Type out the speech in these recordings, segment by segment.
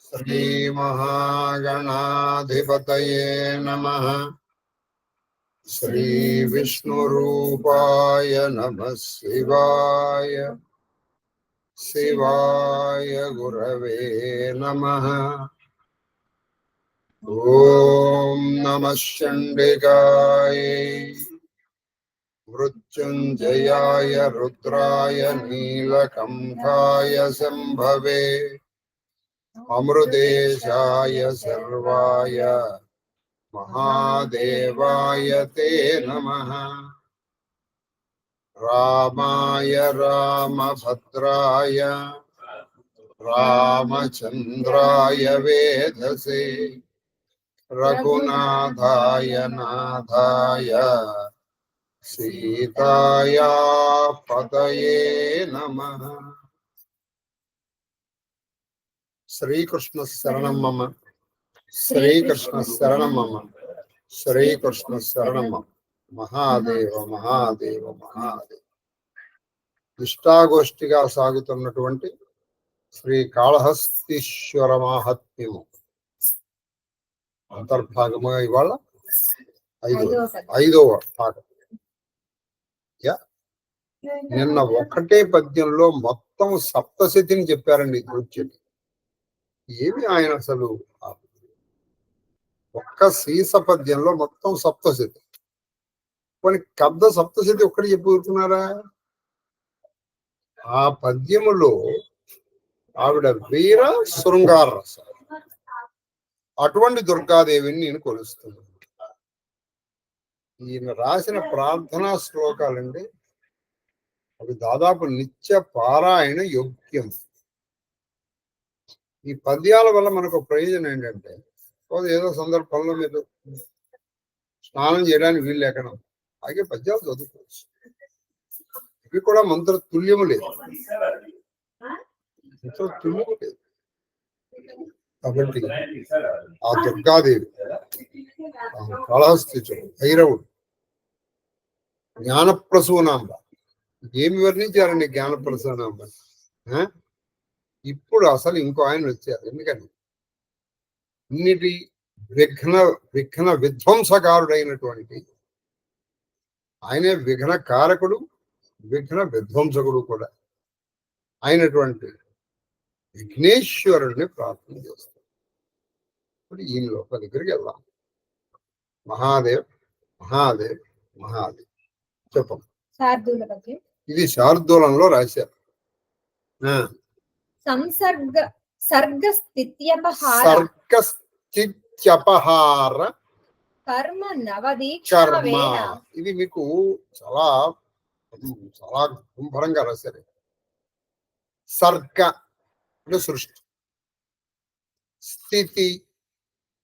श्रीमहागणाधिपतये नमः। श्रीविष्णुरूपाय नमः शिवाय। शिवाय गुरवे नमः। ॐ नमः चण्डिकाय मृत्युञ्जयाय रुद्राय नीलकण्ठाय शम्भवे अमृतेशाय सर्वाय महादेवाय ते नमः। रामाय रामभद्राय रामचन्द्राय वेधसे रघुनाथाय नाथाय सीताया पतये नमः। श्रीकृष्ण शरणं मम। श्रीकृष्ण शरणं मम। श्रीकृष्ण शरणं मम। महादेव महादेव महादेव। నిష్ఠాగోష్ఠిగా సాగుతున్నటువంటి శ్రీ కాళహస్తీశ్వర మహాత్మ్యము అంతర్భాగముగా ఇవాళ ఐదవ భాగం. నిన్న ఒకటే పద్యంలో మొత్తం సప్తశతిని చెప్పారండి కూర్చొని. ఏమి ఆయన అసలు ఒక్క సీస పద్యంలో మొత్తం సప్తశతి. కొన్ని కబ్ద సప్తశతి ఒక్కటి చెప్పుతున్నారా? ఆ పద్యములో ఆవిడ వీర శృంగార రసం, అటువంటి దుర్గాదేవిని నేను కొలుస్తున్నాను. ఈయన రాసిన ప్రార్థనా శ్లోకాలండి, అవి దాదాపు నిత్య పారాయణ యోగ్యం. ఈ పద్యాల వల్ల మనకు ప్రయోజనం ఏంటంటే, ఏదో సందర్భంలో మీరు స్నానం చేయడానికి వీలు లేకుండా అలాగే పద్యాలు చదువుకోవచ్చు. ఇవి కూడా మంత్ర తుల్యము లేదు, మంత్ర తుల్యము లేదు. కాబట్టి ఆ దుర్గాదేవి, కాళహస్తీశ్వరుడు, భైరవుడు, జ్ఞానప్రసూనాంబ. ఏమి వర్ణించారండి జ్ఞానప్రసూనాంబ? ఇప్పుడు అసలు ఇంకో ఆయన వచ్చారు. ఎందుకని ఇన్నిటి విఘ్న విధ్వంసకారుడైనటువంటి ఆయనే విఘ్న కారకుడు, విఘ్న విధ్వంసకుడు కూడా అయినటువంటి విఘ్నేశ్వరుడిని ప్రార్థన చేస్తాం. ఇప్పుడు ఈయన లోపల దగ్గరికి వెళ్దాం. మహాదేవ్ మహాదేవ్ మహాదేవ్ చెప్పం. ఇది శార్దూలంలో రాశారు. సర్గస్థిత్యపహార కర్మ. ఇది మీకు చాలా చాలా గుంభరంగా రాశారు. సర్గ అంటే సృష్టి, స్థితి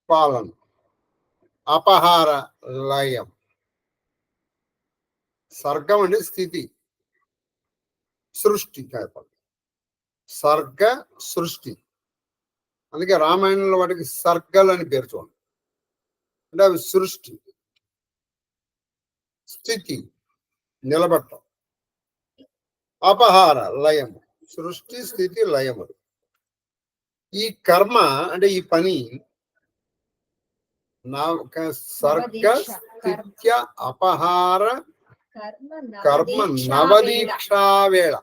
పాలన, అపహార లయం. సర్గం అంటే స్థితి, సృష్టి కాదు. సర్గ సృష్టి. అందుకే రామాయణంలో వాటికి సర్గలు అని పేరు చూడండి. అంటే అవి సృష్టి, స్థితి నిలబట్టం, అపహార లయము. సృష్టి స్థితి లయములు. ఈ కర్మ అంటే ఈ పని సర్గ స్థిత్య అపహార కర్మ నవదీక్షావేళ.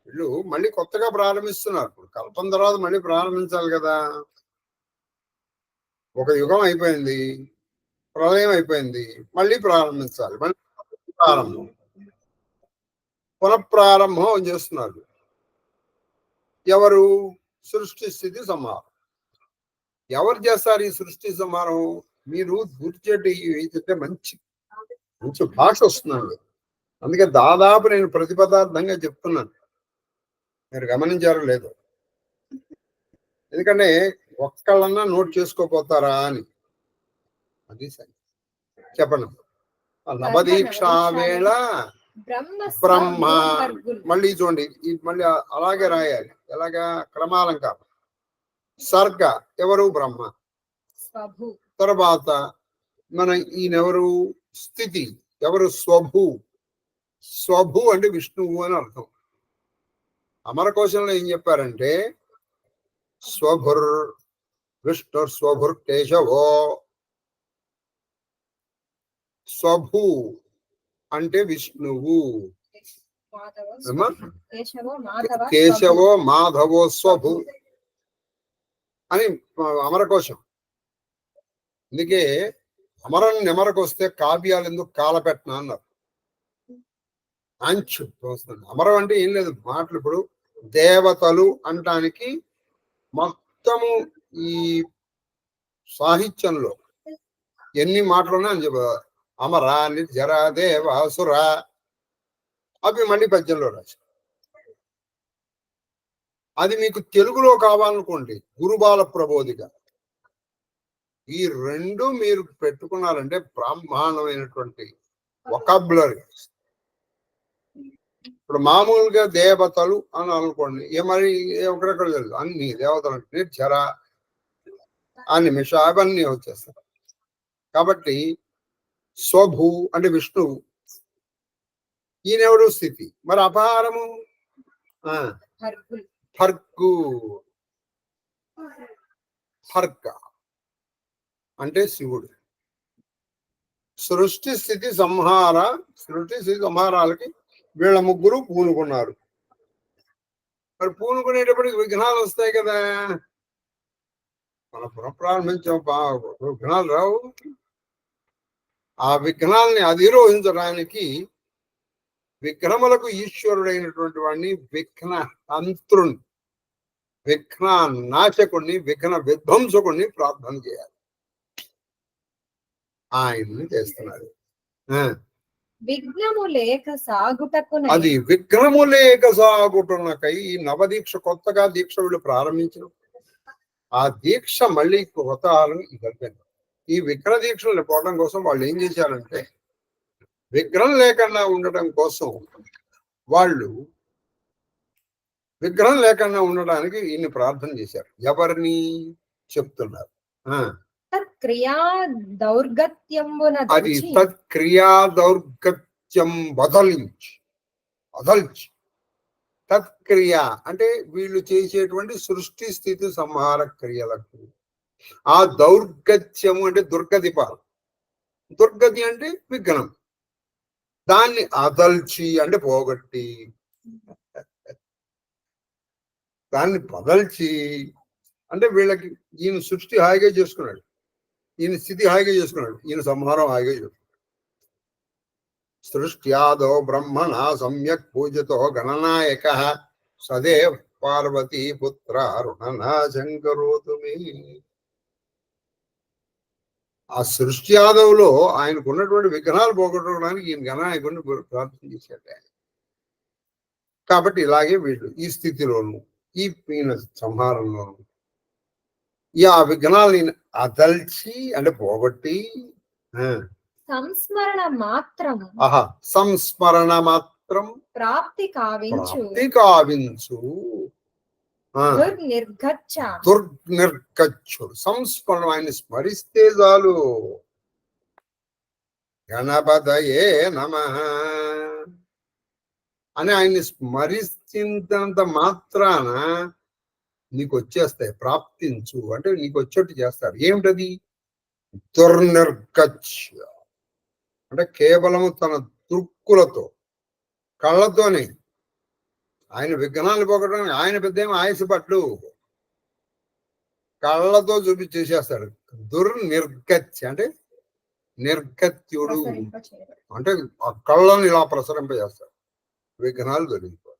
వీళ్ళు మళ్ళీ కొత్తగా ప్రారంభిస్తున్నారు. ఇప్పుడు కల్పన తర్వాత మళ్ళీ ప్రారంభించాలి కదా. ఒక యుగం అయిపోయింది, ప్రళయం అయిపోయింది, మళ్ళీ ప్రారంభించాలి. మళ్ళీ ప్రారంభం, పునఃప్రారంభం చేస్తున్నారు. ఎవరు? సృష్టి స్థితి సంహారం. ఎవరు చేస్తారు ఈ సృష్టి సంహారం? మీరు గుర్తుచేటి అయితే మంచి మంచి భాష వస్తుందండి. అందుకే దాదాపు నేను ప్రతిపదార్థంగా చెప్తున్నాను. మీరు గమనించారో లేదో, ఎందుకంటే ఒక్కళ్ళన్నా నోట్ చేసుకోపోతారా అని. అది సరే చెప్పండి. నవదీక్షా వేళ బ్రహ్మ. మళ్ళీ చూడండి, మళ్ళీ అలాగే రాయాలి. ఎలాగా? క్రమాలంకారం. సర్గ ఎవరు? బ్రహ్మ. తర్వాత మన ఈయనెవరు? స్థితి ఎవరు? స్వభూ. స్వభూ అంటే విష్ణువు అని అర్థం. అమరకోశంలో ఏం చెప్పారంటే స్వభుర్ విష్ణుర్ స్వభుర్ కేశవో. స్వభు అంటే విష్ణువు, కేశవో మాధవో స్వభు అని అమరకోశం. అందుకే అమరం నెమరకు వస్తే కావ్యాలు ఎందుకు కాలపెట్టన అన్నారు. అంచు వస్తుంది. అమరం అంటే ఏం లేదు మాటలు. ఇప్పుడు దేవతలు అంటానికి మొత్తము ఈ సాహిత్యంలో ఎన్ని మాటలు ఉన్నాయని చెప్పారు. అమర, నిర్జర, దేవ, సుర, అవి మళ్ళీ పద్యంలో రాశారు. అది మీకు తెలుగులో కావాలనుకోండి, గురుబాల ప్రబోధిక. ఈ రెండు మీరు పెట్టుకున్నారంటే బ్రహ్మాండమైనటువంటి వొకాబులరీ. ఇప్పుడు మామూలుగా దేవతలు అని అనుకోండి, మరి ఒకరెక్కడ లేదు, అన్ని దేవతలు అంటే జర అన్ని మిష అవన్నీ వచ్చేస్తారు. కాబట్టి స్వభూ అంటే విష్ణువు, ఈయనెవరు స్థితి. మరి అపహారము ఫర్గు, ఫర్గ అంటే శివుడు. సృష్టి స్థితి సంహార, సృష్టి స్థితి సంహారాలకి వీళ్ళ ముగ్గురు పూనుకున్నారు. మరి పూనుకునేటప్పటికి విఘ్నాలు వస్తాయి కదా. మన పునఃప్రారంభించాం, విఘ్నాలు రావు. ఆ విఘ్నాల్ని అధిరోహించడానికి విఘ్నములకు ఈశ్వరుడైనటువంటి వాడిని విఘ్న తంత్రుని, విఘ్న నాశకుడిని, విఘ్న విధ్వంసకుడిని ప్రార్థన చేయాలి. ఆయన్ని చేస్తున్నారు. విఘ్నము లేక సాగుటకు, అది విఘ్నము లేక సాగుటనకై ఈ నవదీక్ష కొత్తగా దీక్ష వీళ్ళు ప్రారంభించిన ఆ దీక్ష మళ్ళీ కొత్త కలిపారు. ఈ విగ్రహ దీక్షలు పోవడం కోసం వాళ్ళు ఏం చేశారంటే, విగ్రహం లేకుండా ఉండటం కోసం వాళ్ళు విగ్రహం లేకుండా ఉండడానికి ఈయన్ని ప్రార్థన చేశారు. ఎవరిని చెప్తున్నారు? క్రియా దౌర్గత్యంబున అది తత్క్రియా దౌర్గత్యం వదల్చి తత్క్రియ అంటే వీళ్ళు చేసేటువంటి సృష్టి స్థితి సంహార క్రియలకు ఆ దౌర్గత్యము అంటే దుర్గతిపాలు, దుర్గతి అంటే విఘ్నం, దాన్ని అదల్చి అంటే పోగొట్టి, దాన్ని బదల్చి అంటే వీళ్ళకి ఈయన సృష్టి హాయిగా చేసుకున్నాడు, ఈయన స్థితి హాయిగా చేసుకున్నాడు, ఈయన సంహారం హాయిగా చేసుకున్నాడు. సృష్ట్యాదో బ్రహ్మణ సమ్యక్ పూజితో గణనాయక సదేవ్ పార్వతీ పుత్ర రుణనాశంకరోతు మే. ఆ సృష్టి యాదవులో ఆయనకు ఉన్నటువంటి విఘ్నాలు పోగొట్టడానికి ఈయన గణనాయకుడిని ప్రార్థన చేశాడు. కాబట్టి ఇలాగే వీళ్ళు ఈ స్థితిలోను ఈ ఈయన సంహారంలోను ఈ ఆ విఘ్నాలని అదల్చి అంటే పోగొట్టి సంస్మరణ మాత్రం సంస్మరణ మాత్రం ప్రాప్తి కావించు దుర్నిర్గచ్చుడు. సంస్మరణం, ఆయన్ని స్మరిస్తే చాలు. గణపతయే నమః అని ఆయన్ని స్మరిస్తున్నంత మాత్రాన నీకు వచ్చేస్తాయి. ప్రాప్తించు అంటే నీకు వచ్చేట్టు చేస్తారు. ఏమిటది? దుర్నిర్గచ్చ అంటే కేవలము తన దృక్కులతో, కళ్ళతోనే ఆయన విఘ్నాలు పోగొట్టడానికి ఆయన పెద్ద ఏమో ఆయుష పట్లు కళ్ళతో చూపించేసేస్తాడు. దుర్నిర్గత్య అంటే నిర్గత్యుడు అంటే ఆ కళ్ళను ఇలా ప్రసరింపజేస్తాడు, విఘ్నాలు దొరికిపోతాయి.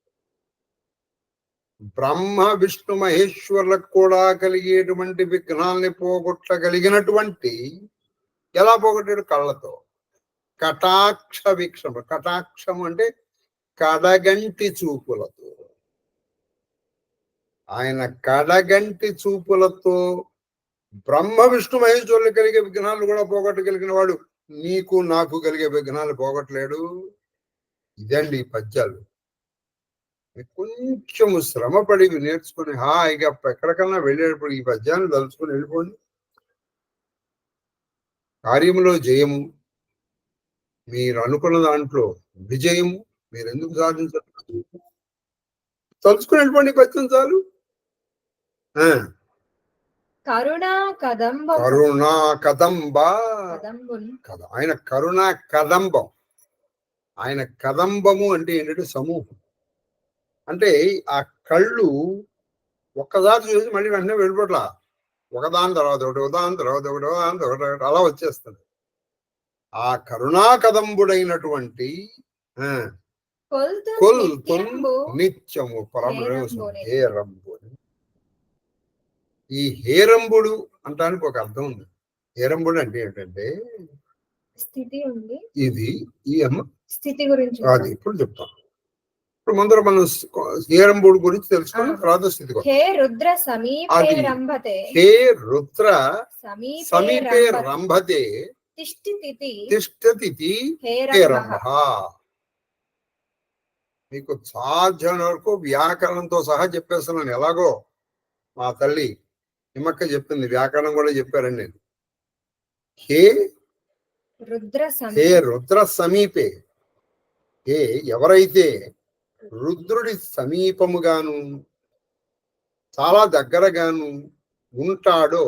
బ్రహ్మ విష్ణు మహేశ్వరులకు కూడా కలిగేటువంటి విఘ్నాల్ని పోగొట్టగలిగినటువంటి, ఎలా పోగొట్టాడు? కళ్ళతో. కటాక్ష వీక్షణ, కటాక్షము అంటే కడగంటి చూపులతో. ఆయన కడగంటి చూపులతో బ్రహ్మ విష్ణు మహేశ్వరులు కలిగే విఘ్నాలు కూడా పోగొట్టగలిగిన వాడు నీకు నాకు కలిగే విఘ్నాలు పోగొట్టలేడు. ఇదండి పద్యాలు. కొంచెము శ్రమపడి నేర్చుకుని హాయిగా ఎక్కడికన్నా వెళ్ళేటప్పుడు ఈ పద్యాన్ని తలుచుకుని వెళ్ళిపోండి. కార్యములో జయము, మీరు అనుకున్న దాంట్లో విజయము మీరు ఎందుకు సాధించారు? తలుచుకుని వెళ్ళిపోండి, పద్యం చాలు. కరుణా కదంబం కరుణా కదంబ కదంబున్ కథ. ఆయన కరుణా కదంబం. ఆయన కదంబము అంటే ఏంటంటే సమూహం. అంటే ఆ కళ్ళు ఒక్కసారి చూసి మళ్ళీ వెంటనే వెళ్ళిపోట్లా, ఒకదాని తర్వాత ఒకటి, ఒకదాని తర్వాత ఒకటి, ఒకదాని తర్వాత ఒకటి అలా వచ్చేస్తుంది. ఆ కరుణా కదంబుడైనటువంటి కొల్తు నిత్యము పరమేశ్వరుడు హేరంబుడు. ఈ హేరంబుడు అంటానికి ఒక అర్థం ఉంది. హేరంబుడు అంటే ఏంటంటే స్థితి ఉంది. ఇది ఈ అమ్మ స్థితి గురించి అది ఇప్పుడు చెప్తాం. ఇప్పుడు ముందర మనం హేరంబుడు గురించి తెలుసుకుని తర్వాత స్థితి. హే రుద్ర సమీపే రంభతే, హే రుద్ర సమీపే రంభతే తిష్టతితి హేరంబ. మీకు సాధ్యమైన వరకు వ్యాకరణంతో సహా చెప్పేస్తున్నాను. ఎలాగో మా తల్లి నిమ్మక్క చెప్పింది, వ్యాకరణం కూడా చెప్పారండి నేను. హే రుద్ర సమీపే, హే ఎవరైతే రుద్రుడి సమీపముగాను చాలా దగ్గరగాను ఉంటాడో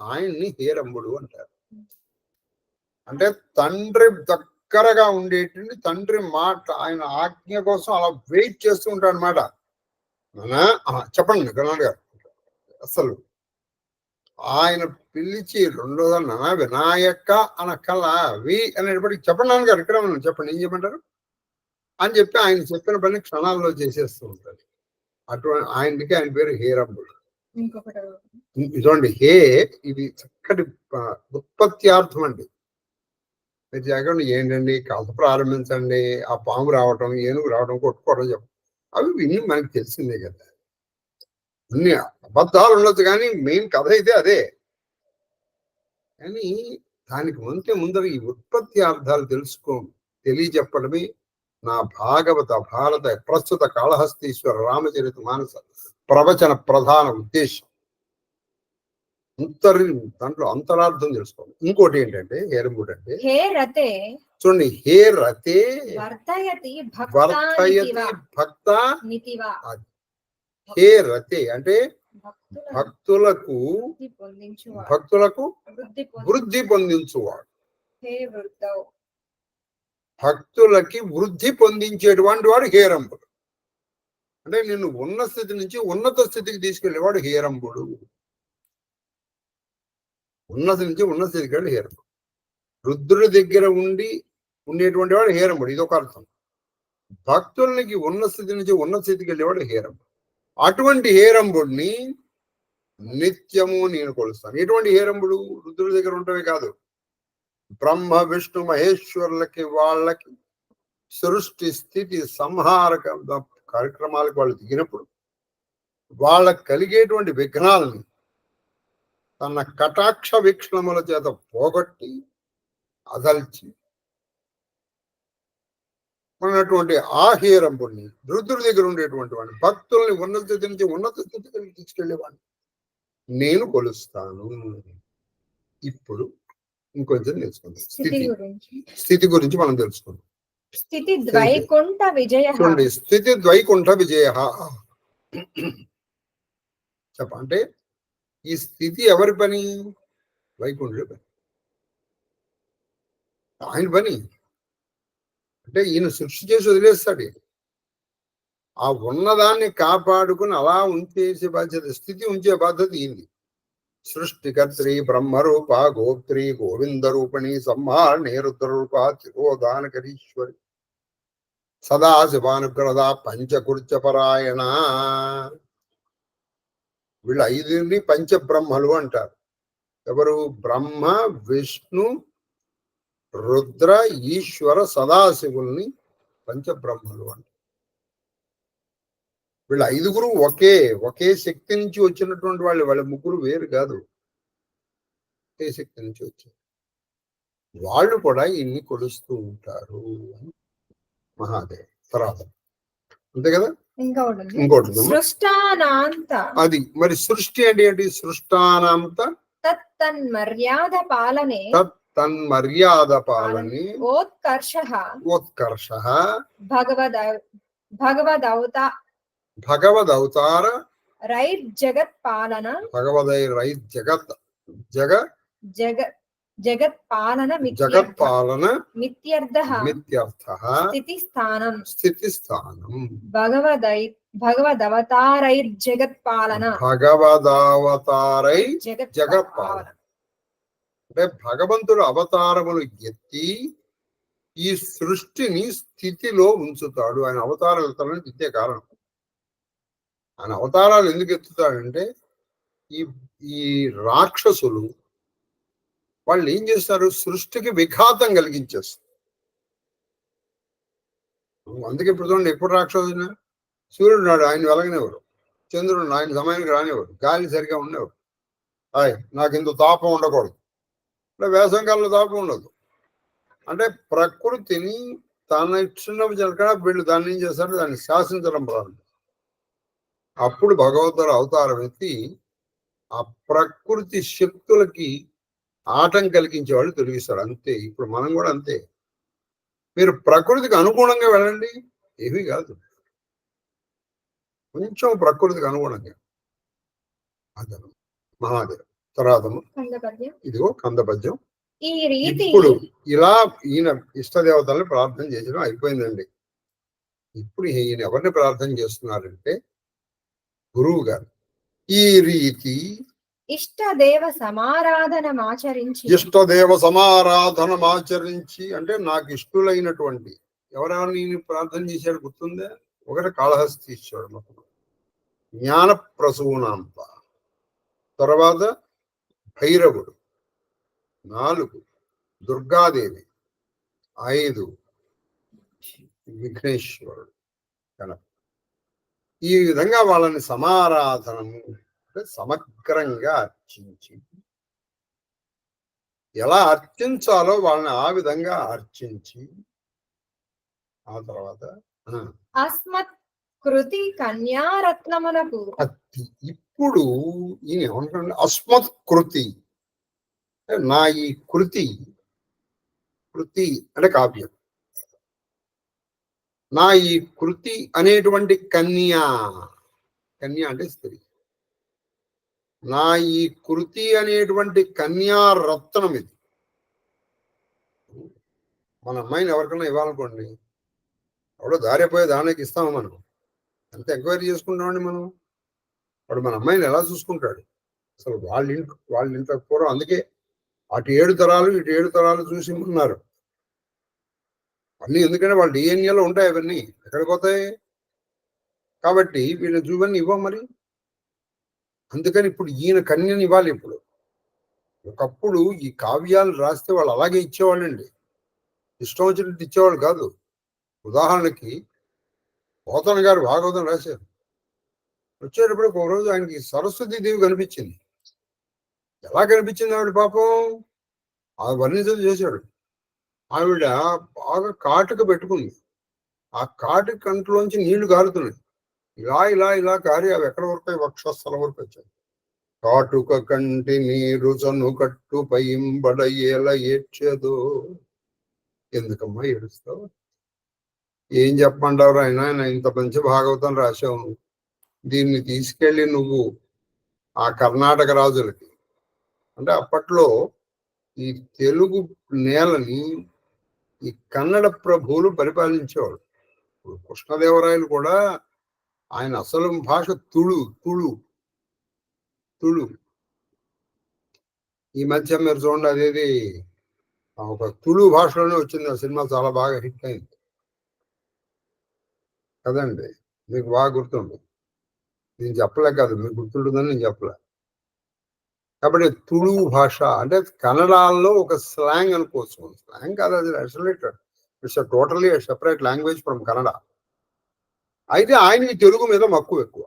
ఆయన్ని హేరంబుడు అంటారు. అంటే తండ్రి దగ్గరగా ఉండేటువంటి, తండ్రి మాట ఆయన ఆజ్ఞ కోసం అలా వెయిట్ చేస్తూ ఉంటాడు అనమాట. చెప్పండి గణాల్ గారు. అసలు ఆయన పిలిచి రెండోసారి నానా వినాయక అనక్కల్లా వి అనేటప్పటికి చెప్పండి నాన్నగారు, ఇక్కడ ఉన్నాను చెప్పండి, ఏం చెప్పంటారు అని చెప్పి ఆయన చెప్పిన పని క్షణాల్లో చేసేస్తూ ఉంటాడు. అటువంటి ఆయనకి ఆయన పేరు హేరంబుడు. ఇదండి హే, ఇది చక్కటి ఉత్పత్త్యార్థం అండి. మీరు జగన్ ఏంటండి కథ ప్రారంభించండి, ఆ పాము రావటం, ఏనుగు రావడం, కొట్టుకోవడం చెప్పడం అవి విని మనకి తెలిసిందే కదా. అన్ని అబద్ధాలు ఉండొచ్చు కానీ మెయిన్ కథ అయితే అదే. కానీ దానికి ముందర ఈ ఉత్పత్తి అర్థాలు తెలియజెప్పడమే నా భాగవత భారత ప్రస్తుత కాళహస్తీశ్వర రామచరిత మానస ప్రవచన ప్రధాన ఉద్దేశం. దాంట్లో అంతరార్థం తెలుసుకోవాలి. ఇంకోటి ఏంటంటే హేరంబుడు అంటే చూడండి, హే రతే వర్తయతి భక్త. హే రతే అంటే భక్తులకు వృద్ధి పొందించువాడు. భక్తులకి వృద్ధి పొందించేటువంటి వాడు హేరంబుడు. అంటే నిన్ను ఉన్న స్థితి నుంచి ఉన్నత స్థితికి తీసుకెళ్లేవాడు హేరంబుడు. ఉన్నత నుంచి ఉన్న స్థితికి వెళ్ళి హేరంబుడు. రుద్రుడి దగ్గర ఉండేటువంటి వాడు హేరంబుడు, ఇదొక అర్థం. భక్తులకి ఉన్న స్థితి నుంచి ఉన్న స్థితికి వెళ్ళేవాడు హేరంబుడు. అటువంటి హేరంబుడిని నిత్యము నేను కొలుస్తాను. ఎటువంటి హేరంబుడు? రుద్రుడి దగ్గర ఉంటవే కాదు, బ్రహ్మ విష్ణు మహేశ్వరులకి వాళ్ళకి సృష్టి స్థితి సంహారక కార్యక్రమాలకు వాళ్ళు దిగినప్పుడు వాళ్ళకి కలిగేటువంటి విఘ్నాలని తన కటాక్ష వీక్షణముల చేత పోగొట్టి అదల్చి ఉన్నటువంటి ఆ హేరంబుడిని, రుద్రుడి దగ్గర ఉండేటువంటి వాడిని, భక్తుల్ని ఉన్నత స్థితి నుంచి ఉన్నత స్థితికి తీసుకెళ్లేవాడిని నేను కొలుస్తాను. ఇప్పుడు ఇంకొంచెం తెలుసుకుందాం. స్థితి గురించి మనం తెలుసుకుందాం. స్థితి ద్వైకుంఠ విజయ. చూడండి, స్థితి ద్వైకుంఠ విజయ అంటే ఈ స్థితి ఎవరి పని? వైకుంఠుడి పని, ఆయన పని. అంటే ఈయన సృష్టి చేసి వదిలేస్తాడు. ఆ ఉన్నదాన్ని కాపాడుకుని అలా ఉంచేసే బాధ్యత, స్థితి ఉంచే బాధ్యత ఈయనది. సృష్టికర్త్రి బ్రహ్మరూప గోత్రి గోవింద రూపిణి సంహారణి రుద్రరూప తిరోధానకరీశ్వరి సదాశివానుగ్రహ పంచకృత్యపరాయణ. వీళ్ళు ఐదుని పంచబ్రహ్మలు అంటారు. ఎవరు? బ్రహ్మ విష్ణు రుద్ర ఈశ్వర సదాశివుల్ని పంచబ్రహ్మలు అంటారు. వీళ్ళ ఐదుగురు ఒకే శక్తి నుంచి వచ్చినటువంటి వాళ్ళ ముగ్గురు వేరు కాదు, ఒకే శక్తి నుంచి వచ్చారు. వాళ్ళు కూడా ఇన్ని కొలుస్తూ ఉంటారు మహాదేవ్. తర్వాత అంతే కదా. ఇంకోటి అది మరి సృష్టి అంటే ఏంటి? సృష్టానాంత తన్మర్యాద పాలనే ఓత్కర్ష భగవదవతార రైర్జగత్పాలన భగవదైరై జగత్ జగ జగత్పాలన జగత్పాలన మిత్యర్థః మిత్యర్థః స్థితిస్థానం భగవదవతారైర్జగత్పాలన జగత్పాలన. అంటే భగవంతుడు అవతారములు ఎత్తి ఈ సృష్టిని స్థితిలో ఉంచుతాడు. ఆయన అవతారాలు ఎత్తాలని ఇదే కారణం. ఆయన అవతారాలు ఎందుకు ఎత్తుతాడంటే ఈ ఈ రాక్షసులు వాళ్ళు ఏం చేస్తారు, సృష్టికి విఘాతం కలిగించేస్తారు. అందుకే ఇప్పుడు చూడండి, ఎప్పుడు రాక్షసుడు సూర్యుడు నాడు ఆయన వెలగనివ్వరు, చంద్రుడు ఆయన సమయానికి రానివ్వరు, గాలి సరిగా ఉండేవారు. నాకు ఇంత తాపం ఉండకూడదు, అంటే వేసవికాలంలో తాపం ఉండదు. అంటే ప్రకృతిని తన ఇచ్చిన జనక వీళ్ళు దాన్ని ఏం చేస్తారు, దాన్ని శాసించడం ప్రారంభం. అప్పుడు భగవంతుడు అవతారం ఎత్తి ఆ ప్రకృతి శక్తులకి ఆటం కలిగించే వాళ్ళు తొలగిస్తారు. అంతే. ఇప్పుడు మనం కూడా అంతే. మీరు ప్రకృతికి అనుగుణంగా వెళ్ళండి, ఏమీ కాదు. కొంచెం ప్రకృతికి అనుగుణంగా అదనం మహాదేవ్. తర్వాత ఇదిగో కందపద్యం. ఇప్పుడు ఇలా ఈయన ఇష్టదేవతల్ని ప్రార్థన చేసడం అయిపోయిందండి. ఇప్పుడు ఈయన ఎవరిని ప్రార్థన చేస్తున్నారంటే గురువు గారు. ఈ రీతి ఇష్టదేవ సమారాధనమాచరించి అంటే నాకు ఇష్టలైనటువంటి ఎవరెవరు నేను ప్రార్థన చేశాడు గుర్తుందా? ఒకటి కాళహస్తీశ్వరుడు, జ్ఞాన ప్రసూనాంబ, తర్వాత భైరవుడు, 4 దుర్గాదేవి, 5 విఘ్నేశ్వరుడు, కనుక ఈ విధంగా వాళ్ళని సమారాధనము అంటే సమగ్రంగా అర్చించి, ఎలా అర్చించాలో వాళ్ళని ఆ విధంగా అర్చించి, ఆ తర్వాత అస్మత్ కృతి కన్యారత్నములకు ఇప్పుడు ఈయన ఏమంటాడు, అస్మత్ కృతి, నా ఈ కృతి అంటే కావ్యం, నా ఈ కృతి అనేటువంటి కన్య అంటే స్త్రీ, నా ఈ కృతి అనేటువంటి కన్యారత్నం ఇది. మన అమ్మాయిని ఎవరికైనా ఇవ్వాలనుకోండి, ఎవడో దారిపోయే దానికి ఇస్తాము మనం, ఎంత ఎంక్వైరీ చేసుకుంటామండి మనం. వాడు మన అమ్మాయిని ఎలా చూసుకుంటాడు అసలు? వాళ్ళ ఇంట్లో పూర్వం అందుకే అటు 7 తరాలు ఇటు 7 తరాలు చూసి ఉన్నారు అన్నీ. ఎందుకంటే వాళ్ళ డిఎన్ఏలో ఉంటాయి అవన్నీ, ఎక్కడికి పోతాయి? కాబట్టి వీళ్ళని చూవన్నీ ఇవ్వం మరి. అందుకని ఇప్పుడు ఈయన కన్యని ఇవ్వాలి. ఇప్పుడు ఒకప్పుడు ఈ కావ్యాలు రాస్తే వాళ్ళు అలాగే ఇచ్చేవాళ్ళండి, ఇష్టం వచ్చినట్టు ఇచ్చేవాళ్ళు కాదు. ఉదాహరణకి పోతన గారు భాగవతం రాశారు. వచ్చేటప్పుడు ఒక రోజు ఆయనకి సరస్వతీదేవి కనిపించింది. ఎలా కనిపించింది ఆవిడ? పాపం ఆ వర్ణించడం చేశాడు. ఆవిడ బాగా కాటుక పెట్టుకుంది. ఆ కాటుక కంట్లోంచి నీళ్లు కారుతున్నాయి. ఇలా ఇలా ఇలా కారి అవి ఎక్కడ వరకు, వక్షస్థలం వరకు వచ్చాయి. కాటుక కంటి నీరు చను కట్టు పైంబడ ఏల ఏడ్చేదో. ఎందుకమ్మా ఏడుస్తావు? ఏం చెప్పమంటారు ఆయన ఇంత మంచి భాగవతం రాశావు, దీన్ని తీసుకెళ్ళి నువ్వు ఆ కర్ణాటక రాజులకి, అంటే అప్పట్లో ఈ తెలుగు నేలని ఈ కన్నడ ప్రభువులు పరిపాలించేవాడు. ఇప్పుడు కృష్ణదేవరాయలు కూడా ఆయన అసలు భాష తుళు. ఈ మధ్య మీరు చూడండి, అదేది ఒక తుళు భాషలోనే వచ్చింది. ఆ సినిమా చాలా బాగా హిట్ అయింది కదండి, మీకు బాగా గుర్తుంది. నేను చెప్పలే కాదు, మీకు గుర్తుంటుందని నేను చెప్పలే. కాబట్టి తుళు భాష అంటే కన్నడలో ఒక స్లాంగ్ అనుకోవచ్చు. స్లాంగ్ కాదు, అది isolated, it's totally separate language from Kannada. అయితే ఆయనకి తెలుగు మీద మక్కువ ఎక్కువ,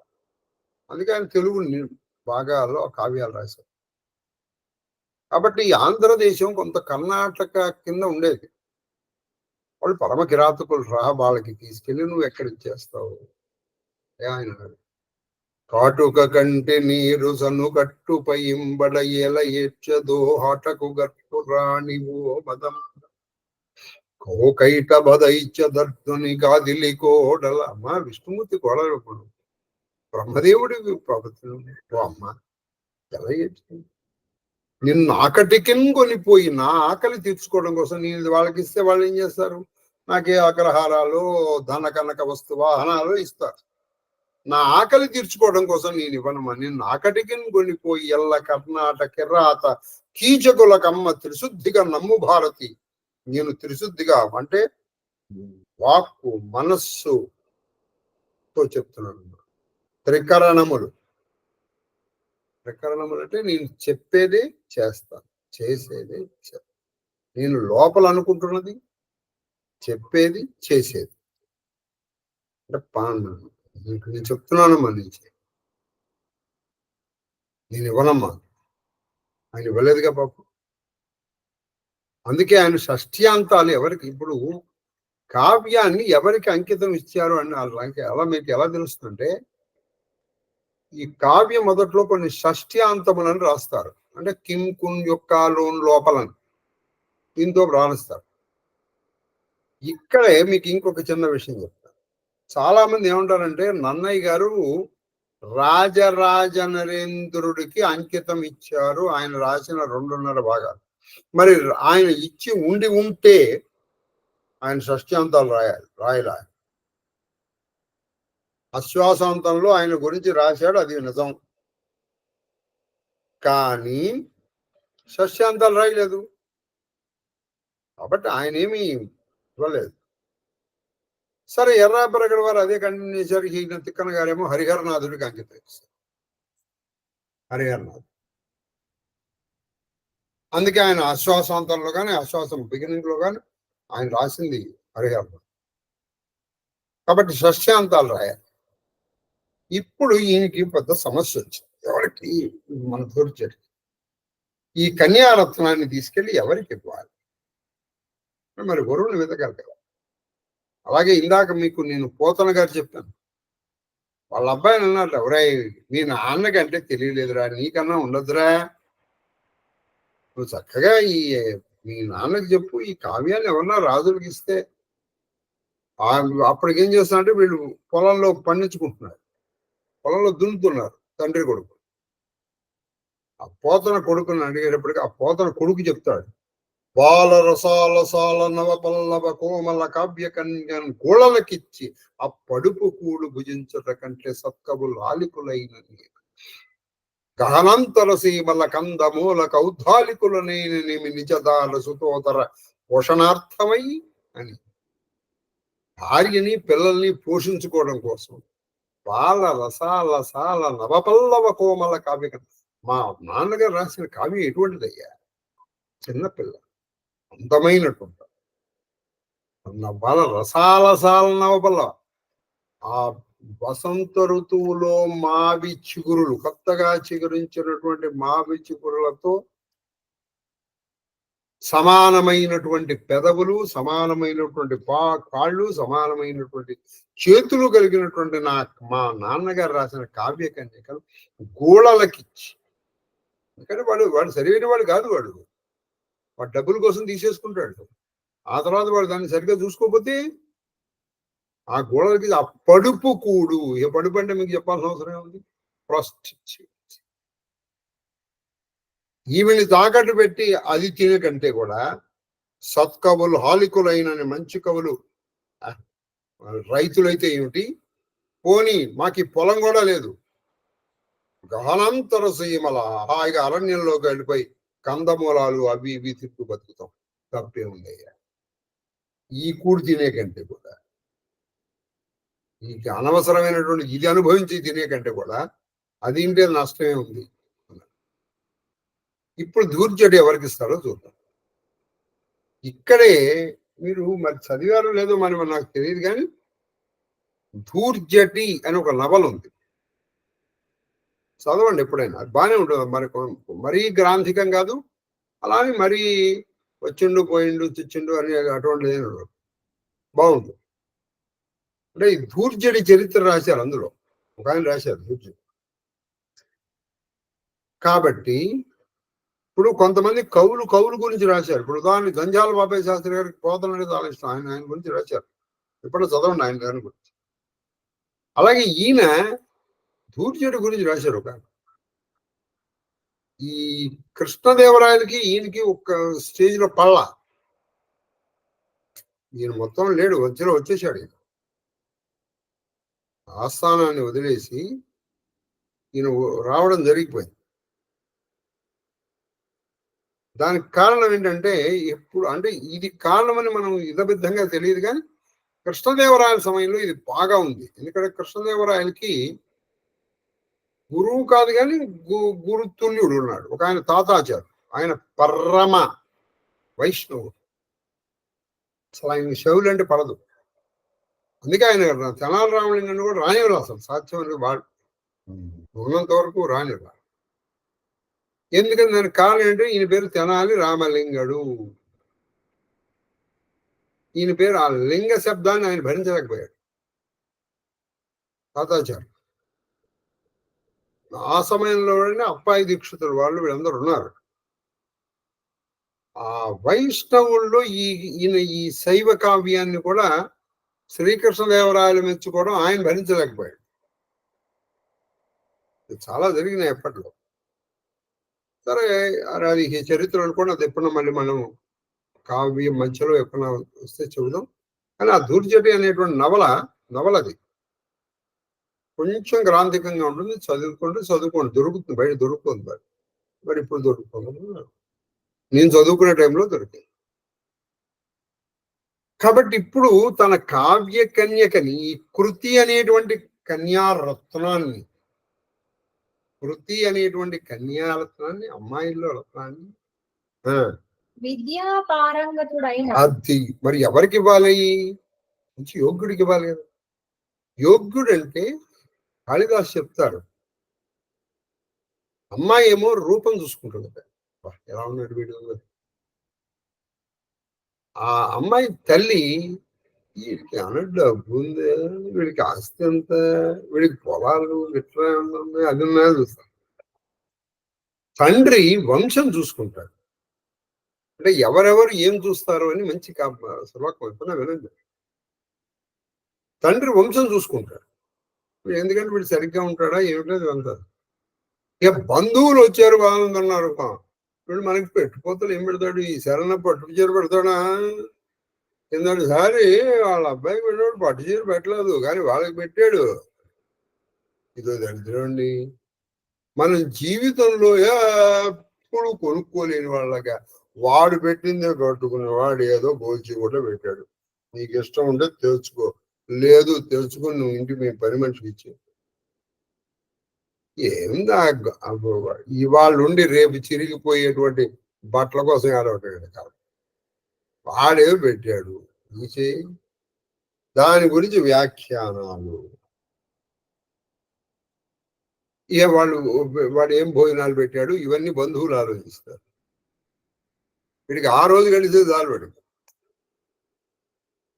అందుకే ఆయన తెలుగు భాగాల్లో కావ్యాలు రాశారు. కాబట్టి ఈ ఆంధ్రదేశం కొంత కర్ణాటక కింద ఉండేది. వాళ్ళు పరమ కిరాతకులు రా, వాళ్ళకి తీసుకెళ్ళి నువ్వు ఎక్కడిచ్చేస్తావు? ఆయన కాటుక కంటి నీరు సను కట్టు పైంబడ ఎల ఏడ్చదో హాటకు గట్టు రాణివో మదం కోకైట బదైచ్చ దర్దుని గాదిలి కోడల. అమ్మా విష్ణుమూర్తి కోడలు. ఇప్పుడు బ్రహ్మదేవుడి ప్రభుత్వం. ఓ అమ్మ, ఎలా ఏంటి? నిన్ను ఆకటికిన్ కొనిపోయి నా ఆకలి తీర్చుకోవడం కోసం నేను వాళ్ళకి ఇస్తే వాళ్ళు ఏం చేస్తారు? నాకే అగ్రహారాలు, ధన కనక వస్తు వాహనాలు ఇస్తారు. నా ఆకలి తీర్చుకోవడం కోసం నేను ఇవ్వనమ్మా. నిన్ను ఆకటికిన్ కొనిపోయి ఎల్ల కర్ణాటక కిర్రాత కీచకులకమ్మ త్రిశుద్ధిగా నమ్ము భారతి. నేను త్రిశుద్ధిగా అంటే వాక్కు, మనస్సుతో చెప్తున్నాను. త్రికరణములు అంటే నేను చెప్పేదే చేస్తాను, చేసేదే చేస్తాను. నేను లోపల అనుకుంటున్నది చెప్పేది చేసేది అంటే నేను చెప్తున్నానమ్మా. నేను ఇవ్వనమ్మా. ఆయన ఇవ్వలేదుగా పాపం. అందుకే ఆయన షష్ఠ్యాంతాలు ఎవరికి ఇప్పుడు కావ్యాన్ని ఎవరికి అంకితం ఇచ్చారు అని అలా మీకు ఎలా తెలుస్తుందంటే, ఈ కావ్యం మొదట్లో కొన్ని షష్ఠ్యాంతములను రాస్తారు. అంటే కిం కున్ యొక్క లోన్ లోపలని దీంతో రాణిస్తారు. ఇక్కడే మీకు ఇంకొక చిన్న విషయం చెప్తాను. చాలా మంది ఏమంటారంటే నన్నయ్య గారు రాజరాజ నరేంద్రుడికి అంకితం ఇచ్చారు ఆయన రాసిన 2.5 భాగాలు. మరి ఆయన ఇచ్చి ఉంటే ఆయన షష్ఠ్యాంతాలు రాయలే. అశ్వాసాంతంలో ఆయన గురించి రాశాడు, అది నిజం. కానీ షష్ఠ్యాంతాలు రాయలేదు. కాబట్టి ఆయన ఏమీ ఇవ్వలేదు. సరే, ఎర్రాపరగడ వారు అదే కంటిన్యూ చేశారు. ఈయన తిక్కన గారేమో హరిహరనాథుడికి అంకితం ఇస్తారు. హరిహరనాథ్. అందుకే ఆయన అశ్వాసాంతంలో కానీ అశ్వాసం బిగినింగ్ లో కానీ ఆయన రాసింది హరిహరనాథ్. కాబట్టి షష్ఠ్యాంతాలు రాయాలి. ఇప్పుడు ఈయనకి పెద్ద సమస్య వచ్చింది. ఎవరికి? మన తోర్చడి ఈ కన్యారత్నాన్ని తీసుకెళ్లి ఎవరికి ఇవ్వాలి? మరి గురువుని వెతకాలి కదా. అలాగే ఇందాక మీకు నేను పోతన గారు చెప్పాను. వాళ్ళ అబ్బాయిని అన్నారు, ఎవరై మీ నాన్నకి అంటే తెలియలేదురా, నీకన్నా ఉండదురా, నువ్వు చక్కగా మీ నాన్నకి చెప్పు, ఈ కావ్యాన్ని ఎవరన్నా రాజులకి ఇస్తే. అప్పటికేం చేస్తున్నారంటే వీళ్ళు పొలంలో పండించుకుంటున్నారు, పొలంలో దున్నుతున్నారు తండ్రి కొడుకు. ఆ పోతన కొడుకుని అడిగేటప్పటికి ఆ పోతన కొడుకు చెప్తాడు, బాల రసాల సాల నవ పల్లవ కోమల కావ్య కన్యన్ గోళలకిచ్చి ఆ పడుపు కూడు భుజించట కంటే సత్కవులు ఆలికులైన గహనంతర సీమల కందమూల కౌద్ధాలికులనేమి నిజదాల సుతోతర పోషణార్థమై అని భార్యని పిల్లల్ని పోషించుకోవడం కోసం బాల రసాల సాల నవపల్లవ కోమల కావ్య. మా నాన్నగారు రాసిన కావ్యం ఎటువంటిదయ్యా? చిన్నపిల్ల అందమైనటువంటి నవ్వాల రసాల సాల నవపల్ల. ఆ వసంత ఋతువులో మావి చిగురులు, కొత్తగా చిగురించినటువంటి మావి చిగురులతో సమానమైనటువంటి పెదవులు, సమానమైనటువంటి కాళ్ళు, సమానమైనటువంటి చేతులు కలిగినటువంటి మా నాన్నగారు రాసిన కావ్య కన్యకలు గోళలకిచ్చి. ఎందుకంటే వాడు సరైన వాడు కాదు, వాడు డబ్బుల కోసం తీసేసుకుంటాడు. ఆ తర్వాత వాడు దాన్ని సరిగ్గా చూసుకోకపోతే ఆ గోడలకి ఆ పడుపు కూడు. ఏ పడుపు అంటే మీకు చెప్పాల్సిన అవసరం ఉంది? ప్రాస్టిట్యూట్. ఈమెని తాకట్టు పెట్టి అది తినే కంటే కూడా సత్కవులు, హాలికులైన మంచి కవులు, రైతులైతే ఏమిటి, పోనీ మాకు పొలం కూడా లేదు, గహనంతర సీమల హాయిగా అరణ్యంలోకి వెళ్ళిపోయి కందమూలాలు అవి ఇవి తిప్పు బతుకుతాం, తప్పే ఉందయ్యా. ఈ కూడు తినే కంటే కూడా, ఈ అనవసరమైనటువంటి ఇది అనుభవించి తినే కంటే కూడా అది ఇంటే నష్టమే ఉంది. ఇప్పుడు దూర్జటి ఎవరికి ఇస్తారో చూద్దాం. ఇక్కడే మీరు మరి చదివారో లేదో మరి నాకు తెలియదు, కానీ ధూర్జటి అని ఒక నవల ఉంది, చదవండి ఎప్పుడైనా. అది బాగానే ఉంటుంది. మరీ గ్రాంధికం కాదు, అలానే మరీ వచ్చిండు పోయిండు తెచ్చిండు అని అటువంటి బాగుంటుంది. అంటే ఈ ధూర్జటి చరిత్ర రాశారు, అందులో ఒక ఆయన రాశారు ధూర్జటి. కాబట్టి ఇప్పుడు కొంతమంది కవులు గురించి రాశారు. ఇప్పుడు ఉదాహరణకి జంజాల బాబాయ్ శాస్త్రి గారికి పోతన అనేది చాలా ఇష్టం. ఆయన గురించి రాశారు. ఇప్పుడు చదవండి ఆయన దాని గురించి. అలాగే ఈయన దూర్జటి గురించి రాశారు ఒక ఆయన. ఈ కృష్ణదేవరాయలకి ఈయనకి ఒక స్టేజ్ లో పళ్ళ, ఈయన మొత్తం లేడు, మధ్యలో వచ్చేసాడు. ఈయన ఆస్థానాన్ని వదిలేసి ఈయన రావడం జరిగిపోయింది. దానికి కారణం ఏంటంటే, ఎప్పుడు అంటే ఇది కారణమని మనం ఇదబిద్ధంగా తెలియదు, కానీ కృష్ణదేవరాయల సమయంలో ఇది బాగా ఉంది. ఎందుకంటే కృష్ణదేవరాయలకి గురువు కాదు కానీ గురుతుల్యుడు ఉన్నాడు, ఒక ఆయన తాతాచారు. ఆయన పరమ వైష్ణవుడు, అసలు ఆయన శివులు అంటే పడదు. అందుకే ఆయన తెనాలి రామలింగాన్ని కూడా రానివ్వరు, అసలు సాధ్యమని వాడు ఉన్నంత వరకు రానివ్వరు. ఎందుకని దానికి కారణం ఏంటంటే, ఈయన పేరు తెనాలి రామలింగడు. ఈయన పేరు, ఆ లింగ శబ్దాన్ని ఆయన భరించలేకపోయాడు తాతాచారు. ఆ సమయంలోనే అప్పాయి దీక్షితులు వాళ్ళు వీళ్ళందరూ ఉన్నారు. ఆ వైష్ణవుల్లో ఈయన ఈ శైవ కావ్యాన్ని కూడా శ్రీకృష్ణదేవరాయలు మెచ్చుకోవడం ఆయన భరించలేకపోయాడు. చాలా జరిగినాయి ఎప్పట్లో. సరే, అది చరిత్రలు కూడా అది ఎప్పుడన్నా మళ్ళీ మనం కావ్యం మధ్యలో ఎప్పుడన్నా వస్తే చెబుదాం. కానీ ఆ దూర్జటి అనేటువంటి నవలది కొంచెం గ్రాంధికంగా ఉంటుంది. చదువుకోండి దొరుకుతుంది, బయట దొరుకుతుంది. మరి ఇప్పుడు దొరుకుతుంది, నేను చదువుకునే టైంలో దొరికింది. కాబట్టి ఇప్పుడు తన కావ్య కన్యకని, కృతి అనేటువంటి కన్యారత్నాన్ని, అమ్మాయిల్లో రత్నాన్ని విద్యా పారంగతుడైన అది మరి ఎవరికి ఇవ్వాలి? మంచి యోగ్యుడికి ఇవ్వాలి కదా. యోగ్యుడు అంటే కాళిదాసు చెప్తారు, అమ్మాయి ఏమో రూపం చూసుకుంటుంది, ఎలా ఉన్నాడు వీడు. ఆ అమ్మాయి తల్లి, వీడికి అన్నట్టు డబ్బు ఉంది, వీడికి ఆస్తి ఎంత, వీడికి పొలాలు ఇట్లా అది ఉన్నా చూస్తాడు. తండ్రి వంశం చూసుకుంటాడు. అంటే ఎవరెవరు ఏం చూస్తారు అని మంచి శ్లోకం ఎప్పుడన్నా వినండి. తండ్రి వంశం చూసుకుంటాడు. ఎందుకంటే వీడు సరిగ్గా ఉంటాడా ఏమిటో అంటారు. ఇక బంధువులు వచ్చారు బాగుందన్నారు, వీడు మనకి పెట్టుపోతలు ఏం పెడతాడు, ఈ శరణ పట్టు చీర పెడతాడా? కిందటి సారి వాళ్ళ అబ్బాయికి పెట్టాడు, పట్టు చీర పెట్టలేదు, కానీ వాళ్ళకి పెట్టాడు. ఇదో దరిద్రండి. మనం జీవితంలో ఎప్పుడు కొనుక్కోలేని వాళ్ళగా వాడు పెట్టిందే కట్టుకునే, వాడు ఏదో గోల్చి కూడా పెట్టాడు. నీకు ఇష్టం ఉంటే తెలుసుకో, లేదు తెలుసుకుని నువ్వు ఇంటికి మీ పని మనిషికి ఇచ్చి ఏందా ఇవాళ ఉండి రేపు చిరిగిపోయేటువంటి బట్టల కోసం ఏడవటాడు కాదు. వాడే పెట్టాడు, దాని గురించి వ్యాఖ్యానాలు. ఇక వాడు ఏం భోజనాలు పెట్టాడు, ఇవన్నీ బంధువులు ఆలోచిస్తారు. వీడికి ఆ రోజు కలిసే చాలు వాడికి.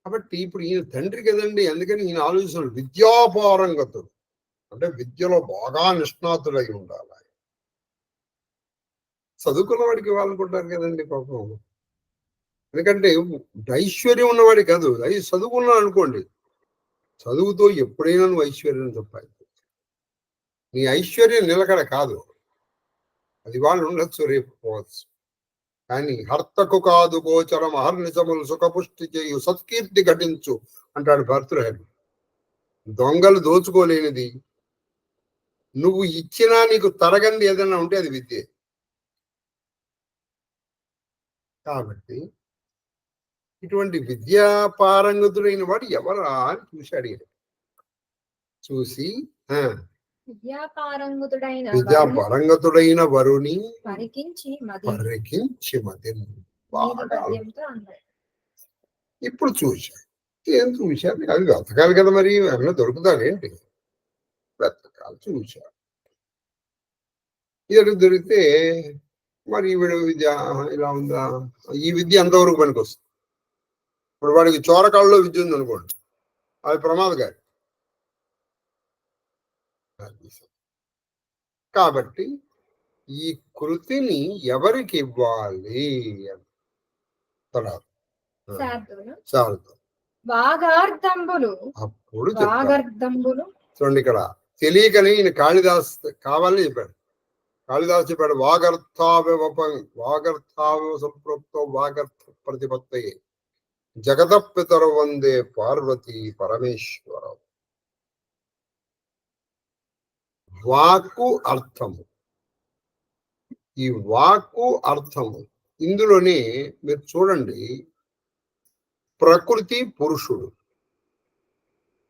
కాబట్టి ఇప్పుడు ఈయన తండ్రి కదండి, అందుకని ఈయన ఆలోచిస్తున్నాడు. విద్యాపారంగతుడు అంటే విద్యలో బాగా నిష్ణాతుడై ఉండాలి. చదువుకున్న వాడికి ఇవ్వాలనుకుంటారు కదండి పాపం. ఎందుకంటే ఐశ్వర్యం ఉన్నవాడి కాదు, చదువుకున్నావు అనుకోండి, చదువుతో ఎప్పుడైనా నువ్వు ఐశ్వర్యం తప్పాలి. నీ ఐశ్వర్యం నిలకడ కాదు, అది వాళ్ళు ఉండొచ్చు, రేపు పోవచ్చు. కానీ హర్తకు కాదు గోచరం అహర్నిశములు సుఖపుష్టి చేయు సత్కీర్తి ఘటించు అంటాడు భర్తృహరి. దొంగలు దోచుకోలేనిది, నువ్వు ఇచ్చినా నీకు తరగంది ఏదైనా ఉంటే అది విద్య. కాబట్టి ఇటువంటి విద్యా పారంగతుడైన వాడు ఎవరా అని చూశాడు. చూసి విద్యాపారంగతుడైన వరుని పరికించి మదిని ఇప్పుడు చూశాడు. ఏం చూశాడు? అది వెతకాలి కదా, మరి ఏమన్నా దొరుకుతాడేంటి? వెతకాలి, చూశాడు. ఇది దొరికితే మరి వీడు విద్య ఇలా ఉందా, ఈ విద్య ఎంతవరకు పనికి వస్తుంది? ఇప్పుడు వాడికి చోరకాళ్ళలో విద్య ఉంది అనుకోండి, అది ప్రమాదకారి. కాబట్టి ఈ కృతిని ఎవరికి ఇవ్వాలి అప్పుడు చూడండి, ఇక్కడ తెలియకని ఈయన కాళిదాస్ కావాలని చెప్పాడు. కాళిదాస్ చెప్పాడు, వాగర్థావివ సంప్రోక్తో వాగర్థ ప్రతిపత్తయే జగత పితరు వందే పార్వతీ పరమేశ్వర. వాక్కు అర్థము, ఈ వాక్కు అర్థము ఇందులోనే మీరు చూడండి, ప్రకృతి పురుషుడు,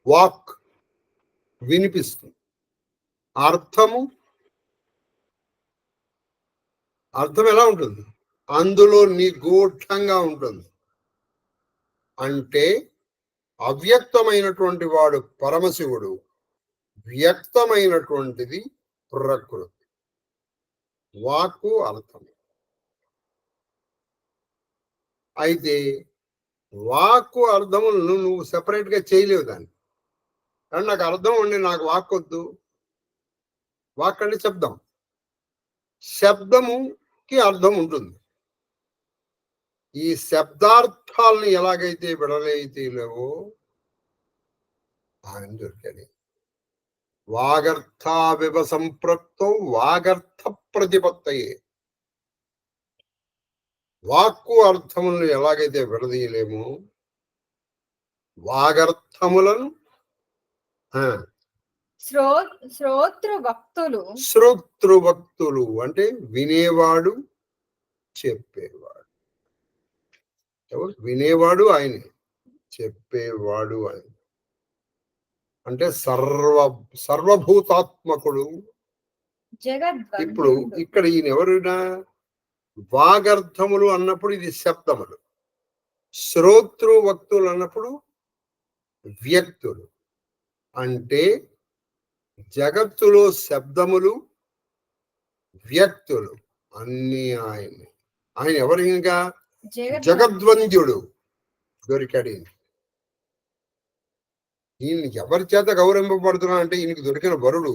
వాక్ వినిపిస్తుంది, అర్థము అర్థం ఎలా ఉంటుంది, అందులో నిగూఢంగా ఉంటుంది. అంటే అవ్యక్తమైనటువంటి వాడు పరమశివుడు, వ్యక్తమైనటువంటిది ప్రకృతి. వాక్కు అర్థం. అయితే వాక్కు అర్థములను నువ్వు సెపరేట్ గా చేయలేవు దాన్ని. కానీ నాకు అర్థం ఉండి నాకు వాక్ వద్దు, వాక్ అంటే శబ్దం, శబ్దముకి అర్థం ఉంటుంది. ఈ శబ్దార్థాలను ఎలాగైతే విడలైతే లేవో ఆయన దొరికాడు. వాగర్థావివ సంప్రక్తో వాగర్థ ప్రతిపత్తయే. వాక్కు అర్థములను ఎలాగైతే విడదీయలేమో వాగర్థములను శ్రోతృభక్తులు అంటే వినేవాడు, చెప్పేవాడు. వినేవాడు ఆయనే, చెప్పేవాడు ఆయన. అంటే సర్వభూతాత్మకుడు. ఇప్పుడు ఇక్కడ ఈయన ఎవరునా, వాగర్థములు అన్నప్పుడు ఇది శబ్దములు, శ్రోతృభక్తులు అన్నప్పుడు వ్యక్తులు. అంటే జగత్తులో శబ్దములు, వ్యక్తులు అన్ని ఆయన. ఆయన ఎవరు? ఇంకా జగద్వంద్యుడు దొరికాడు. ఈయన ఎవరి చేత గౌరవింపబడుతున్నా అంటే ఈయనకి దొరికిన వరుడు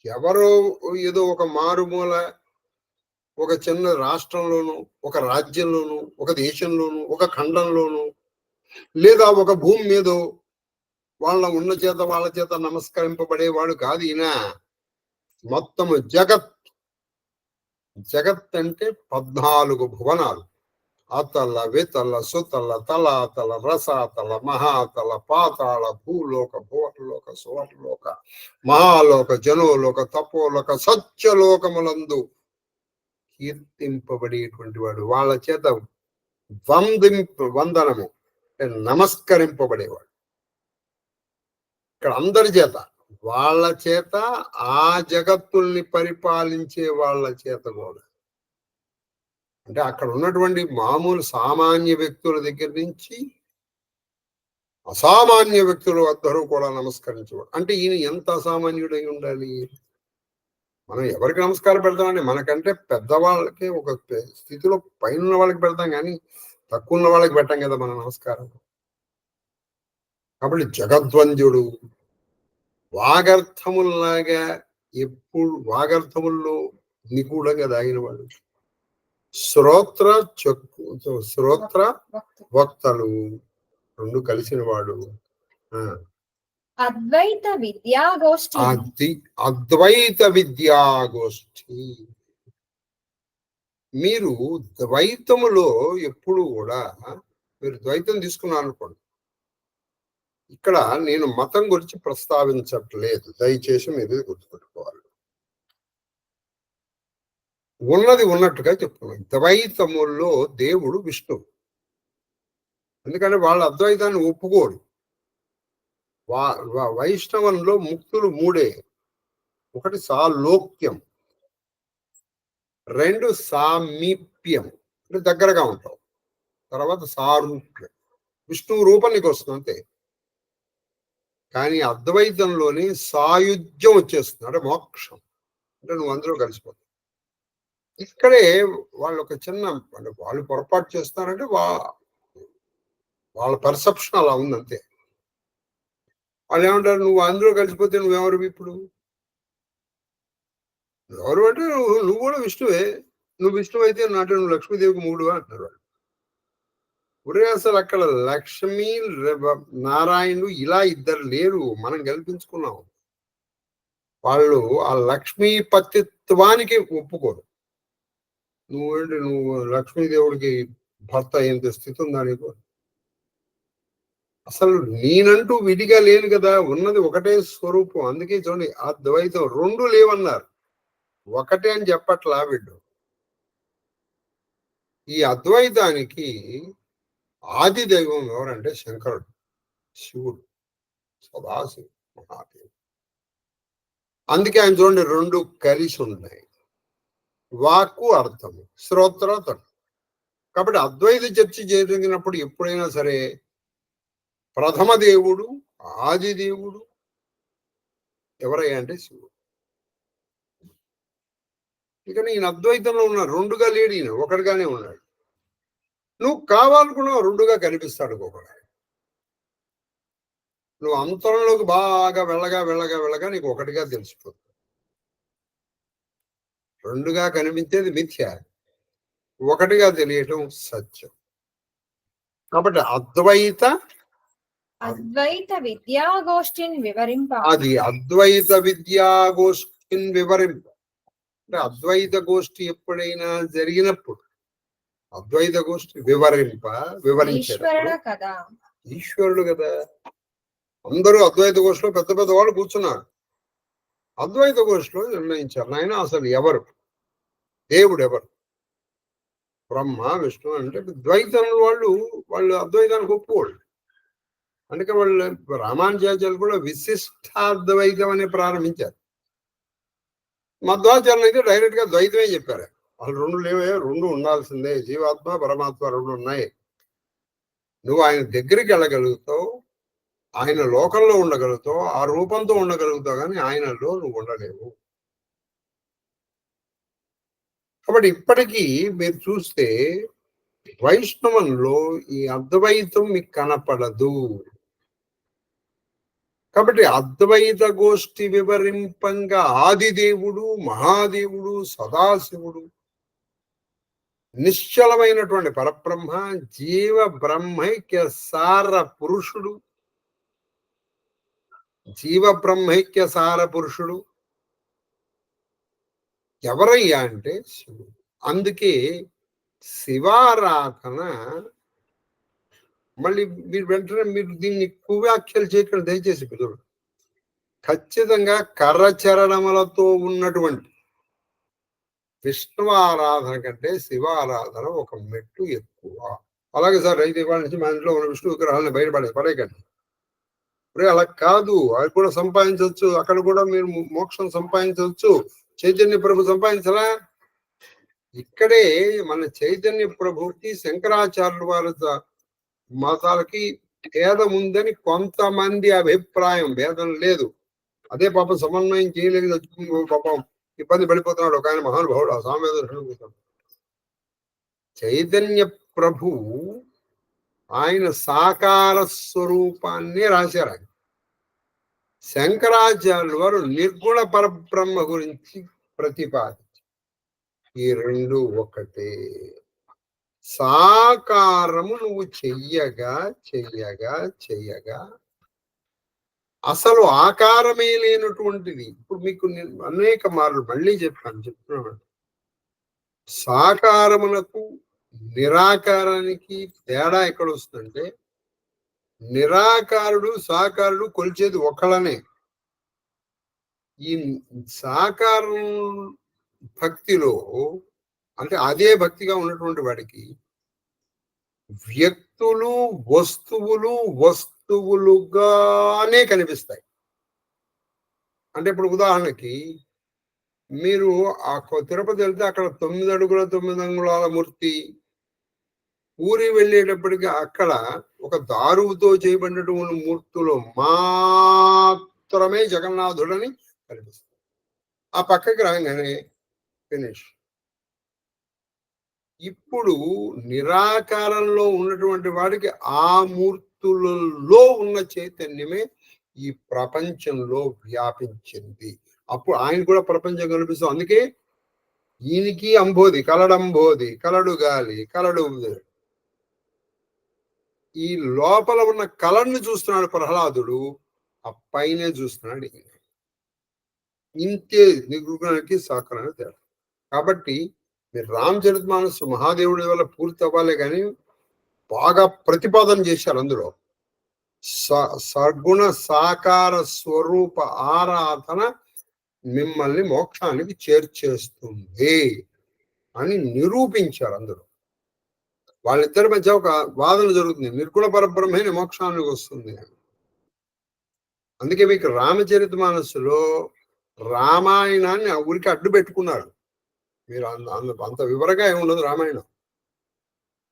ఎవరో ఏదో ఒక మారుమూల, ఒక చిన్న రాష్ట్రంలోను, ఒక రాజ్యంలోను, ఒక దేశంలోను, ఒక ఖండంలోను, లేదా ఒక భూమి మీద వాళ్ళ ఉన్న చేత వాళ్ళ చేత నమస్కరింపబడేవాడు కాదు ఈయన. మొత్తము జగత్. జగత్ అంటే 14 భువనాలు. అతల, వితల, సుతల, తలాతల, రసాతల, మహాతల, పాతాళ, భూలోక, భువలోక, సువర్లోక, మహాలోక, జనోలోక, తపోలోక, సత్యలోకములందు కీర్తింపబడేటువంటి వాడు. వాళ్ళ చేత వందనము నమస్కరింపబడేవాడు. ఇక్కడ అందరి చేత, వాళ్ళ చేత, ఆ జగత్తుల్ని పరిపాలించే వాళ్ళ చేత కూడా. అంటే అక్కడ ఉన్నటువంటి మామూలు సామాన్య వ్యక్తుల దగ్గర నుంచి అసామాన్య వ్యక్తులు అందరూ కూడా నమస్కరించేవాడు. అంటే ఈయన ఎంత అసామాన్యుడై ఉండాలి? మనం ఎవరికి నమస్కారం పెడతామండి? మనకంటే పెద్దవాళ్ళకి ఒక స్థితిలో పైన వాళ్ళకి పెడతాం, కానీ తక్కువ ఉన్న వాళ్ళకి పెట్టాం కదా మన నమస్కారం. కాబట్టి జగద్వంద్యుడు, వాగర్థముల్లాగా ఎప్పుడు వాగర్థముల్లో నిగూఢంగా దాగినవాడు, శ్రోత్ర వక్తలు రెండు కలిసిన వాడు. అద్వైత విద్యాగోష్ఠి. మీరు ద్వైతములో ఎప్పుడు కూడా మీరు ద్వైతం తీసుకున్నారు అనుకోండి, ఇక్కడ నేను మతం గురించి ప్రస్తావించట్లేదు, దయచేసి మీరు గుర్తుపెట్టుకోవాలి. ఉన్నది ఉన్నట్టుగా చెప్తున్నాను. ద్వైతముల్లో దేవుడు విష్ణువు. ఎందుకంటే వాళ్ళ అద్వైతాన్ని ఒప్పుకోడు. వైష్ణవంలో ముక్తులు 3. 1 సాలోక్యం, 2 సామీప్యం అంటే దగ్గరగా ఉంటావు, తర్వాత సారూప్యం, విష్ణువు రూపం నీకు వస్తుంది అంతే. కానీ అద్వైతంలోనే సాయుధ్యం వచ్చేస్తుంది, అంటే మోక్షం, అంటే నువ్వు అందరూ కలిసిపోతావు. ఇక్కడే వాళ్ళు ఒక చిన్న, అంటే వాళ్ళు పొరపాటు చేస్తారంటే వాళ్ళ పర్సెప్షన్ అలా ఉందంతే. వాళ్ళు ఏమంటారు, నువ్వు అందరూ కలిసిపోతే నువ్వెవరు? ఇప్పుడు ఎవరు అంటే నువ్వు కూడా విష్ణువే. నువ్వు విష్ణువు అయితే అంటే నువ్వు లక్ష్మీదేవికి మూడు అంటున్నారు వాళ్ళు. ఒరే అసలు అక్కడ లక్ష్మీ నారాయణుడు ఇలా ఇద్దరు లేరు, మనం కల్పించుకున్నాం. వాళ్ళు ఆ లక్ష్మీపతిత్వానికి ఒప్పుకోరు. నువ్వు లక్ష్మీదేవుడికి భర్త అయ్యేంత స్థితి ఉందా నీకు? అసలు నేనంటూ విడిగా లేను కదా, ఉన్నది ఒకటే స్వరూపం. అందుకే చూడండి, ఆ ద్వైతం రెండు లేవన్నారు, ఒకటే అని చెప్పట్లా వీళ్ళు. ఈ అద్వైతానికి ఆది దైవం ఎవరంటే శంకరుడు, శివుడు, సదాశివుడు, మహాదేవుడు. అందుకే ఆయన చూడండి రెండు కలిసి ఉన్నాయి, వాక్కు అర్థము, శ్రోత్ర తను. కాబట్టి అద్వైత చర్చ జరిగినప్పుడు ఎప్పుడైనా సరే ప్రథమ దేవుడు, ఆది దేవుడు ఎవరయ్యా అంటే శివుడు. ఇక ఈయన అద్వైతంలో ఉన్న రెండుగా లేడు, ఈయన ఒకటిగానే ఉన్నాడు. నువ్వు కావాలనుకున్నావు రెండుగా కనిపిస్తాడు ఒకడు. నువ్వు అంతరంలోకి బాగా వెళ్ళగా వెళ్ళగా వెళ్ళగా నీకు ఒకటిగా తెలిసిపోతుంది. రెండుగా కనిపించేది మిథ్య, ఒకటిగా తెలియటం సత్యం. కాబట్టి అద్వైత విద్యాగోష్ఠిని వివరింప, అది అద్వైత విద్యాగోష్ఠిని వివరింప. అంటే అద్వైత గోష్ఠి ఎప్పుడైనా జరిగినప్పుడు అద్వైత గోష్ఠి వివరించారు కదా, ఈశ్వరుడు కదా. అందరూ అద్వైత గోష్ఠిలో పెద్ద పెద్ద వాళ్ళు కూర్చున్నారు, అద్వైత గోష్ఠిలో నిర్ణయించారు, నాయన అసలు ఎవరు దేవుడు, ఎవరు బ్రహ్మ విష్ణు అంటే ద్వైతం వాళ్ళు అద్వైతానికి ఒప్పుకోళ్ళు. అందుకే వాళ్ళు రామానుజాచార్యులు కూడా విశిష్టాద్వైతం అని ప్రారంభించారు. మధ్వాచార్యులు అయితే డైరెక్ట్ గా ద్వైతమే చెప్పారు. వాళ్ళు రెండు లేవే, రెండు ఉండాల్సిందే, జీవాత్మ పరమాత్మ రెండు ఉన్నాయి. నువ్వు ఆయన దగ్గరికి వెళ్ళగలుగుతావు, ఆయన లోకంలో ఉండగలుగుతావు, ఆ రూపంతో ఉండగలుగుతావు, కానీ ఆయనలో నువ్వు ఉండలేవు. కాబట్టి ఇప్పటికీ మీరు చూస్తే వైష్ణవంలో ఈ అద్వైతం మీకు కనపడదు. కాబట్టి అద్వైత గోష్ఠి వివరింపంగా ఆదిదేవుడు, మహాదేవుడు, సదాశివుడు, నిశ్చలమైనటువంటి పరబ్రహ్మ, జీవ బ్రహ్మైక్య సార పురుషుడు, జీవ బ్రహ్మైక్య సార పురుషుడు ఎవరయ్యా అంటే శివుడు. అందుకే శివారాధన మళ్ళీ మీరు వెంటనే మీరు దీన్ని కువ్యాఖ్యలు చేయకుండా దయచేసి పిల్లలు. ఖచ్చితంగా కర్రచరణములతో ఉన్నటువంటి విష్ణు ఆరాధన కంటే శివ ఆరాధన ఒక మెట్టు ఎక్కువ. అలాగే సార్ అయితే ఇవాళ నుంచి మా ఇంట్లో ఉన్న విష్ణు విగ్రహాలను పడేయకండి. అలా కాదు, అవి కూడా సంపాదించవచ్చు, అక్కడ కూడా మీరు మోక్షం సంపాదించవచ్చు. చైతన్య ప్రభు సంపాదించలా? ఇక్కడే మన చైతన్య ప్రభుకి శంకరాచార్యుల వారి మతాలకి భేదం ఉందని కొంతమంది అభిప్రాయం. భేదం లేదు, అదే పాపం సమన్వయం చేయలేదు, పాపం ఇబ్బంది పడిపోతున్నాడు ఒక ఆయన మహానుభావుడు, ఆ సామవేదం. చైతన్య ప్రభు ఆయన సాకార స్వరూపాన్ని రాశారు. ఆయన శంకరాచార్యులు వారు నిర్గుణ పరబ్రహ్మ గురించి ప్రతిపాదించారు. ఈ రెండు ఒకటే. సాకారము నువ్వు చెయ్యగా చెయ్యగా చెయ్యగా అసలు ఆకారమే లేనటువంటిది. ఇప్పుడు మీకు నేను అనేక మార్లు మళ్ళీ చెప్తున్నాను, సాకారమునకు నిరాకారానికి తేడా ఎక్కడ వస్తుందంటే, నిరాకారుడు సాకారుడు కొలిచేది ఒకళ్ళనే. ఈ సాకారం భక్తిలో అంటే అదే భక్తిగా ఉన్నటువంటి వాడికి వ్యక్తులు వస్తువులుగానే కనిపిస్తాయి. అంటే ఇప్పుడు ఉదాహరణకి మీరు ఆ తిరుపతి వెళ్తే అక్కడ 9 అడుగుల 9 అంగుళాల మూర్తి, ఊరి వెళ్ళేటప్పటికి అక్కడ ఒక దారువుతో చేయబడినటువంటి మూర్తులు మాత్రమే జగన్నాథుడని కనిపిస్తుంది. ఆ పక్కకి రాగానే ఫినిష్. ఇప్పుడు నిరాకారంలో ఉన్నటువంటి వాడికి ఆ మూర్తులలో ఉన్న చైతన్యమే ఈ ప్రపంచంలో వ్యాపించింది. అప్పుడు ఆయన కూడా ప్రపంచం కనిపిస్తుంది. అందుకే ఈయనకి అంబోధి, కలడంబోధి, కలడు గాలి, కలడు ఈ లోపల ఉన్న కళను చూస్తున్నాడు ప్రహ్లాదుడు, ఆ పైనే చూస్తున్నాడు ఈయన. ఇంతే నిర్గుణానికి సాకారానికి తేడా. కాబట్టి మీరు రామచరితమానస్ మహాదేవుడి వల్ల పూర్తి అవ్వాలి కానీ బాగా ప్రతిపాదన చేశారు అందులో. సగుణ సాకార స్వరూప ఆరాధన మిమ్మల్ని మోక్షానికి చేర్చేస్తుంది అని నిరూపించారు అందులో. వాళ్ళిద్దరి మధ్య ఒక వాదన జరుగుతుంది, నిర్గుణ పరబ్రహ్మే మోక్షానికి వస్తుంది. అందుకే మీకు రామచరితమానస్సులో రామాయణాన్ని ఆ ఊరికి అడ్డు పెట్టుకున్నారు. మీరు అంత వివరంగా ఏమి ఉండదు రామాయణం.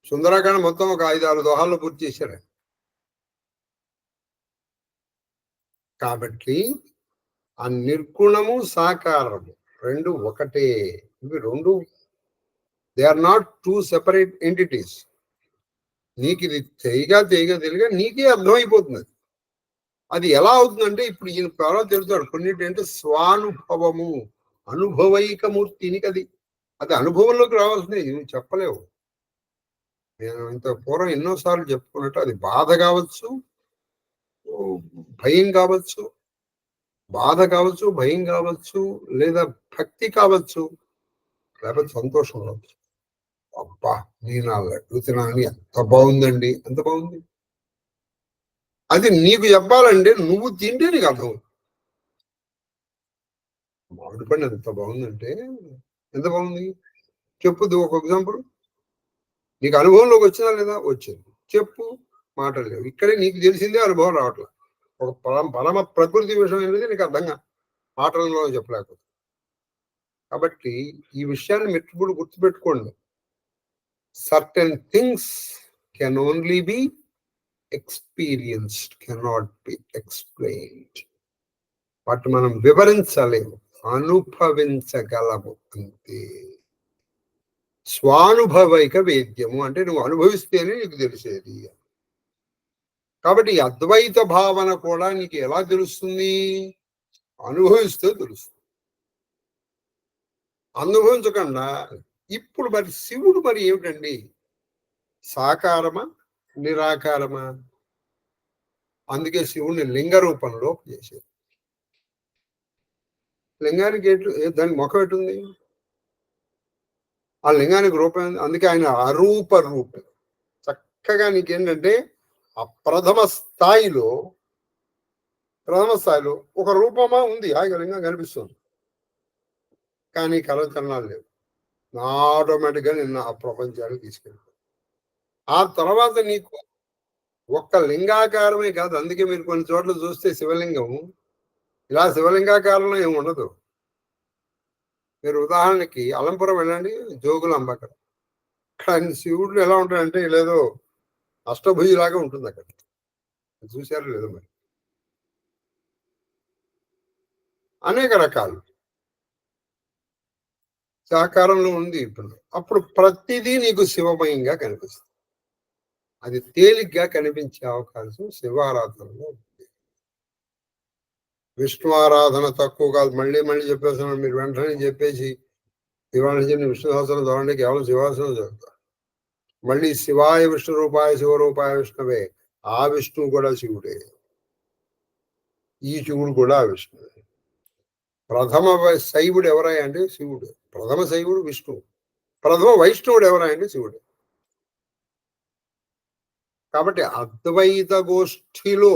సుందరాకాండ మొత్తం ఒక 5-6 దోహాల్లో పూర్తి చేశారు. కాబట్టి ఆ నిర్గుణము సాకారము రెండు ఒకటే. ఇవి రెండు, they are not two separate entities. నీకు ఇది తెలియగా నీకే అర్థమైపోతుంది. అది ఎలా అవుతుందంటే ఇప్పుడు ఈయన తర్వాత తెలుస్తాడు కొన్నింటి స్వానుభవము, అనుభవైకమూర్తి. నీకు అది అనుభవంలోకి రావాల్సిందే, నువ్వు చెప్పలేవు. నేను ఇంత పూర్వం ఎన్నోసార్లు చెప్పుకున్నట్టు అది బాధ కావచ్చు, భయం కావచ్చు, భయం కావచ్చు, లేదా భక్తి కావచ్చు, లేకపోతే సంతోషం కావచ్చు. అబ్బా నేను ఆ లడ్డు తినాలని ఎంత బాగుందండి, ఎంత బాగుంది. అది నీకు చెప్పాలంటే నువ్వు తింటే నీకు అర్థం. మామిడి పండు ఎంత బాగుందంటే ఎంత బాగుంది చెప్పు. ఒక ఎగ్జాంపుల్ నీకు అనుభవంలోకి వచ్చిందా లేదా? వచ్చింది. చెప్పు, మాటలు లేవు. ఇక్కడే నీకు తెలిసిందే అనుభవం రావట్లేదు. ఒక పరమ ప్రకృతి విషయం అనేది నీకు అర్థంగా మాటలలో చెప్పలేకపోతే. కాబట్టి ఈ విషయాన్ని మెట్టుబడి గుర్తుపెట్టుకోండి. Certain things can only B experienced, cannot be explained. వాటిని మనం వివరించలేము, అనుభవించగలము అంతే. స్వానుభవైక వేద్యము అంటే నువ్వు అనుభవిస్తేనే నీకు తెలిసేది. కాబట్టి ఈ అద్వైత భావన కూడా నీకు ఎలా తెలుస్తుంది? అనుభవిస్తే తెలుస్తుంది. అనుభవించకుండా ఇప్పుడు మరి శివుడు మరి ఏమిటండి? సాకారమా నిరాకారమా? అందుకే శివుడిని లింగ రూపంలో చేసేది. లింగానికి దానికి ముఖం ఎటుంది? ఆ లింగానికి రూపం. అందుకే ఆయన అరూప రూపం. చక్కగా నీకేంటంటే ఆ ప్రథమ స్థాయిలో ఒక రూపమా ఉంది, హాయిగా లింగం కనిపిస్తుంది, కానీ కలచలనాలు లేవు. ఆటోమేటిక్గా నిన్న ఆ ప్రపంచానికి తీసుకెళ్తాను. ఆ తర్వాత నీకు ఒక్క లింగాకారమే కాదు. అందుకే మీరు కొన్ని చోట్ల చూస్తే శివలింగం ఇలా శివలింగాకారంలో ఏమి ఉండదు. మీరు ఉదాహరణకి అలంపురం వెళ్ళండి, జోగులాంబ అక్కడ శివుడు ఎలా ఉంటాడంటే లేదో అష్టభుజిలాగా ఉంటుంది అక్కడ. చూశారు లేదో మరి. అనేక రకాలు సాకారంలో ఉంది. అప్పుడు ప్రతిదీ నీకు శివమయంగా కనిపిస్తుంది. అది తేలిగ్గా కనిపించే అవకాశం శివారాధనలో ఉంది. విష్ణు ఆరాధన తక్కువ కాదు. మళ్ళీ చెప్పేస్తున్నాను, మీరు వెంటనే చెప్పేసి ఇవాళ నుంచి విష్ణు సహస్రం చదవండి, కేవలం శివాసనం చదువుతారు. మళ్ళీ శివాయ విష్ణు రూపాయ శివరూపాయ విష్ణువే, ఆ విష్ణువు కూడా శివుడే, ఈ శివుడు కూడా విష్ణువే. ప్రథమ శైవుడు ఎవరాయ అంటే శివుడు. ప్రథమ శైవుడు విష్ణువు. ప్రథమ వైష్ణవుడు ఎవరాయ అంటే శివుడు. కాబట్టి అద్వైత గోష్ఠిలో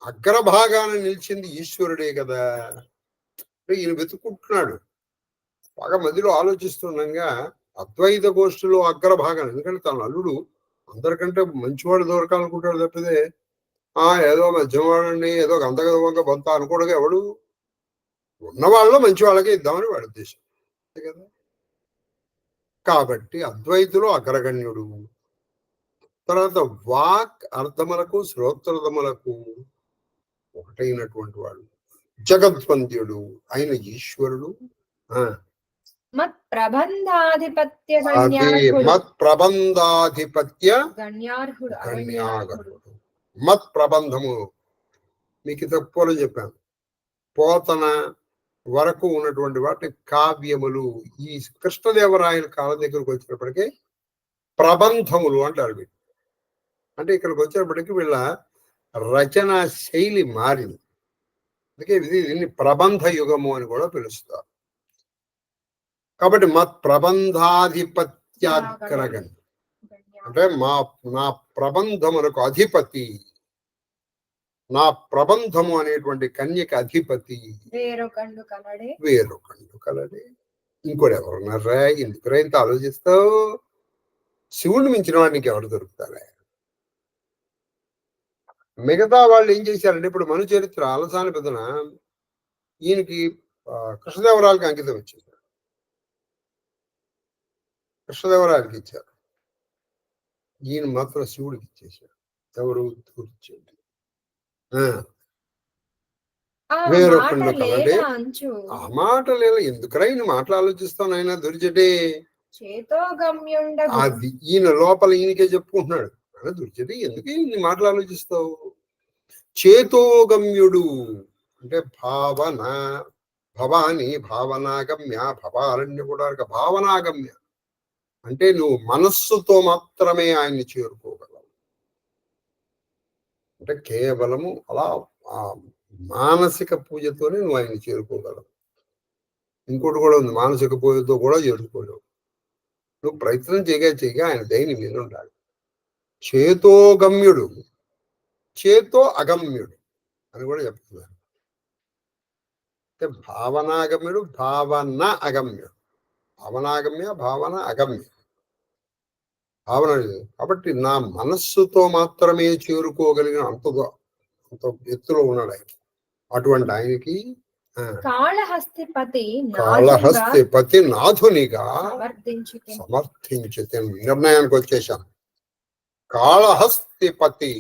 అగ్రభాగాన నిలిచింది ఈశ్వరుడే కదా. ఈయన వెతుక్కుంటున్నాడు, బాగా మధ్యలో ఆలోచిస్తుండగా అద్వైత గోష్ఠిలో అగ్రభాగం. ఎందుకంటే తన అల్లుడు అందరికంటే మంచివాడు దొరకాలనుకుంటాడు తప్పితే ఏదో మధ్యవాడండి, ఏదో గంతగదవంగా బొంత అనుకోడుగా ఎవడు. ఉన్న వాళ్ళలో మంచి వాళ్ళకే ఇద్దామని వాడి ఉద్దేశం కదా. కాబట్టి అద్వైతులు అగ్రగణ్యుడు. తర్వాత వాక్ అర్థములకు శ్రోత్రములకు ఒకటైనటువంటి వాడు జగద్వంద్యుడు అయిన ఈశ్వరుడు. మత్ ప్రబంధాధిపత్య గణ్యార్హుడు. మత్ ప్రబంధము మీకు తక్కువలో చెప్పాను. పోతన వరకు ఉన్నటువంటి వాటిని కావ్యములు. ఈ కృష్ణదేవరాయల కాలం దగ్గరకు వచ్చినప్పటికీ ప్రబంధములు అంటారు వీళ్ళు. అంటే ఇక్కడికి వచ్చేటప్పటికి వీళ్ళ రచనా శైలి మారింది. అందుకే దీన్ని ప్రబంధ యుగము అని కూడా పిలుస్తారు. కాబట్టి మత్ ప్రబంధాధిపత్యాగ్రగణ్యం అంటే నా ప్రబంధములకు అధిపతి, నా ప్రబంధము అనేటువంటి కన్యక అధిపతి వేరొకండు కలడే. ఇంకోటి ఎవరున్నారా? ఎందుకు ఇంత ఆలోచిస్తావు? శివుడిని మించిన వాడికి ఎవరు దొరుకుతారా? మిగతా వాళ్ళు ఏం చేశారంటే, ఇప్పుడు మను చరిత్ర అలసాని పెద్దన ఈయనకి కృష్ణదేవరాయలకి అంకితం ఇచ్చేశారు, కృష్ణదేవరాయలకి ఇచ్చారు. ఈయన మాత్రం శివుడికి ఇచ్చేశారు. ఎవరు? దూర్జటి. వేరొకండు కలడే. ఆ మాట లేదా? ఎందుకురా ఈయన మాటలు ఆలోచిస్తాను ఆయన దుర్జటే. అది ఈయన లోపల ఈయనకే చెప్పుకుంటున్నాడు, దుర్జటి ఎందుకు ఇన్ని మాటలు ఆలోచిస్తావు? చేతోగమ్యుడు అంటే భావన, భవాని భావనాగమ్య, భవారణ్య కూడా భావనాగమ్య అంటే నువ్వు మనస్సుతో మాత్రమే ఆయన్ని చేరుకోగలవు. అంటే కేవలము అలా మానసిక పూజతోనే నువ్వు ఆయన్ని చేరుకోగలవు. ఇంకోటి కూడా ఉంది, మానసిక పూజతో కూడా చేరుకోలేవు. నువ్వు ప్రయత్నం చేయగా ఆయన దయని మీద ఉండాలి. చేతోగమ్యుడు, చేతో అగమ్యుడు అని కూడా చెప్తున్నారు. అంటే భావనాగమ్యుడు, భావన అగమ్యుడు. భావనాగమ్య, భావన అగమ్య భావన. కాబట్టి నా మనస్సుతో మాత్రమే చేరుకోగలిగిన అంత ఎత్తులో ఉన్నాడు ఆయన. అటువంటి ఆయనకి కాళహస్తిపతి నాథునిగా సమర్థించితే నిర్ణయానికి వచ్చేశాను. కాళహస్తిపతి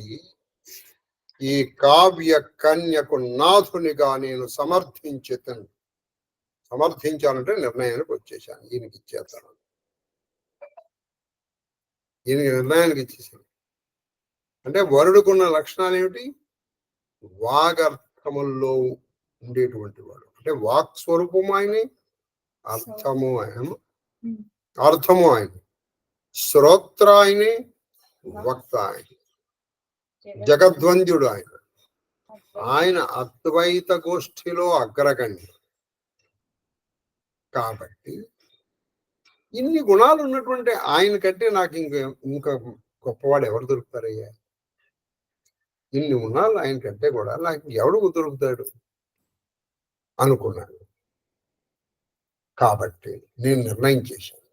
ఈ కావ్య కన్యకు నాథునిగా నేను సమర్థించానంటే నిర్ణయానికి వచ్చేసాను. ఈయనకి ఇచ్చేస్తాను, ఈయనకి నిర్ణయానికి ఇచ్చేసాను. అంటే వరుడుకున్న లక్షణాలు ఏమిటి? వాగర్థముల్లో ఉండేటువంటి వాడు. అంటే వాక్ స్వరూపము ఆయనే, అర్థము ఆయన, శ్రోత్ర ఆయనే, వక్త ఆయన, జగద్వంద్యుడు ఆయన అద్వైత గోష్ఠిలో అగ్రగణ్య. కాబట్టి ఇన్ని గుణాలు ఉన్నటువంటి ఆయన కంటే నాకు ఇంకా గొప్పవాడు ఎవరు దొరుకుతారయ్యా? ఇన్ని గుణాలు ఆయన కంటే కూడా నాకు ఎవడు దొరుకుతాడు అనుకున్నాను. కాబట్టి నేను నిర్ణయం చేశాను.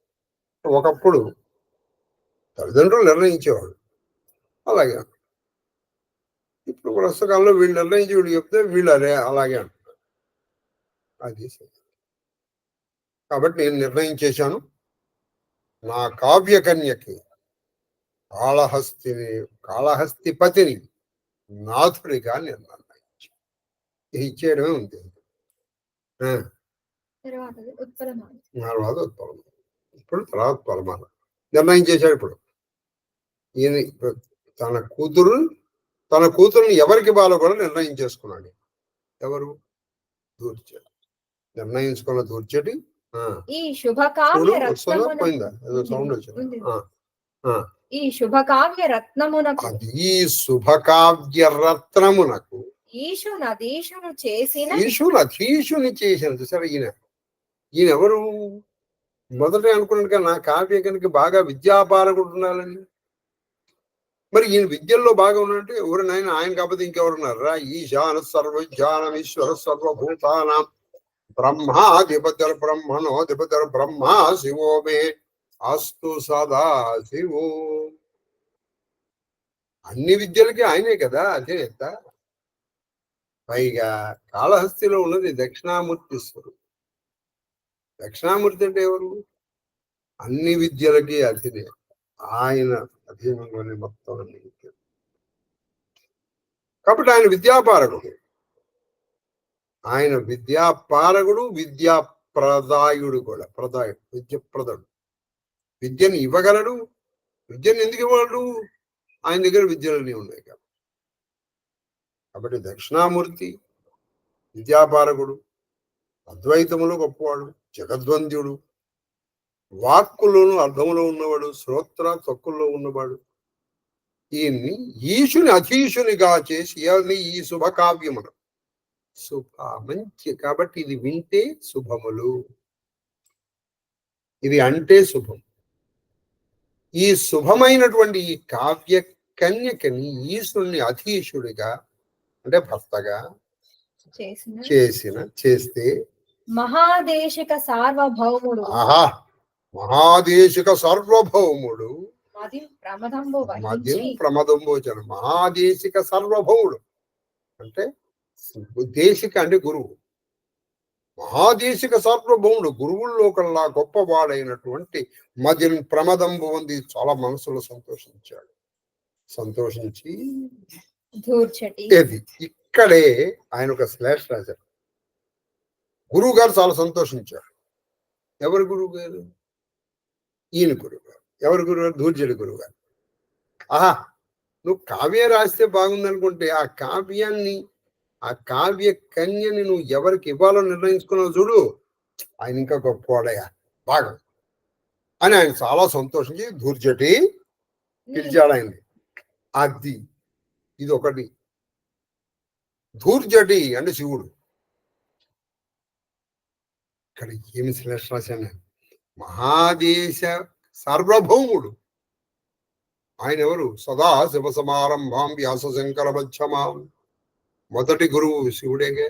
ఒకప్పుడు తల్లిదండ్రులు నిర్ణయించేవాడు, అలాగే ఇప్పుడు పుస్తకాల్లో వీళ్ళు నిర్ణయించి వీళ్ళు చెప్తే వీళ్ళు అలాగే అంటున్నారు. అది కాబట్టి నేను నిర్ణయం చేశాను, నా కావ్య కన్యకి కాళహస్తిపతిని నాథుడిగా నిర్ణయించి ఇచ్చేయడమే ఉంది. తర్వాత ఉత్పలమాల. ఇప్పుడు తర్వాత పలమాల నిర్ణయం చేశాడు. ఇప్పుడు ఈయన తన కూతురుని ఎవరికి బాలో కూడా నిర్ణయం చేసుకున్నాడు. ఎవరు? దూర్జటి. నిర్ణయించుకున్న దూర్జటి ఈ శుభకావ్య పోయిందా? ఏదో సౌండ్ వచ్చింది. ఈ శుభకావ్య రత్నమునకు ఈశునధీశుని చేసిన చూసారా? ఈయన ఎవరు? మొదట అనుకున్నాడు కదా, నా కావ్య కనుక బాగా విద్యాపారకుడు ఉండాలని. మరి ఈయన విద్యల్లో బాగా ఉన్నాడంటే ఎవరినైనా ఆయన కాకపోతే ఇంకెవరున్నారా? ఈశాన సర్వజ్ఞానమీశ్వర సర్వభూతానాం బ్రహ్మాధిపతిర్ బ్రహ్మణోధిపతిర్ బ్రహ్మా శివో మే అస్తు సదా శివో. అన్ని విద్యలకి ఆయనే కదా అధినేత. పైగా కాళహస్తిలో ఉన్నది దక్షిణామూర్తి స్వరూపం. దక్షిణామూర్తి అంటే ఎవరు? అన్ని విద్యలకి అధినేత ఆయన. అధీనంలోనే మొత్తం అన్ని విద్యలు. కాబట్టి ఆయన విద్యాపారకుడు. ఆయన విద్యాపారకుడు, విద్యాప్రదాయుడు కూడా. విద్యప్రదుడు. విద్యను ఇవ్వగలడు. విద్యను ఎందుకు ఇవ్వగలడు? ఆయన దగ్గర విద్యలన్నీ ఉన్నాయి కాబట్టి దక్షిణామూర్తి విద్యాపారకుడు, అద్వైతములో గొప్పవాడు, జగద్వంద్యుడు, వాక్కులోను అర్థములో ఉన్నవాడు, శ్రోత్ర తొక్కుల్లో ఉన్నవాడు. ఈయన్ని ఈశుని అధీశునిగా చేసి ఈ శుభకావ్యమును శుభ మంచి. కాబట్టి ఇది వింటే శుభములు, ఇది అంటే శుభం. ఈ శుభమైనటువంటి ఈ కావ్య కన్యకని ఈశ్వరుని అధీశుడిగా అంటే భర్తగా చేస్తే మహాదేశిక సార్వభౌముడు, ఆహా, మహాదేశిక సార్వభౌముడు మద్యం ప్రమదంబోచన. మహాదేశిక సార్వభౌముడు అంటే దేశిక అంటే గురువు. మహాదేశిక సార్వభౌముడు గురువుల్లో కల్లా గొప్పవాడైనటువంటి మదిన్ ప్రమదంబు ఉంది. చాలా మనసులో సంతోషించాడు. సంతోషించి ఇక్కడే ఆయన ఒక శ్లేష రాశారు. గురువు గారు చాలా సంతోషించారు. ఎవరు గురువు గారు? ఈయన గురువు గారు. ఎవరు గురువు గారు? ధూర్జటి గురువు గారు. ఆహా, నువ్వు కావ్య రాస్తే బాగుందనుకుంటే ఆ కావ్యాన్ని, ఆ కావ్య కన్యని నువ్వు ఎవరికి ఇవ్వాలో నిర్ణయించుకున్నావు చూడు, ఆయన ఇంకా గొప్పవాడయ్యా బాగా అని ఆయన చాలా సంతోషించి ధూర్జటి పిలిచాడు ఆయన్ని. అది ఇది ఒకటి. ధూర్జటి అంటే శివుడు. ఇక్కడ ఏమి శ్లేష రాశాను? మహాదేశ సార్వభౌముడు ఆయన ఎవరు? సదా శివ సమారంభాం వ్యాస శంకర మధ్యమాం. మొదటి గురువు శివుడేగే.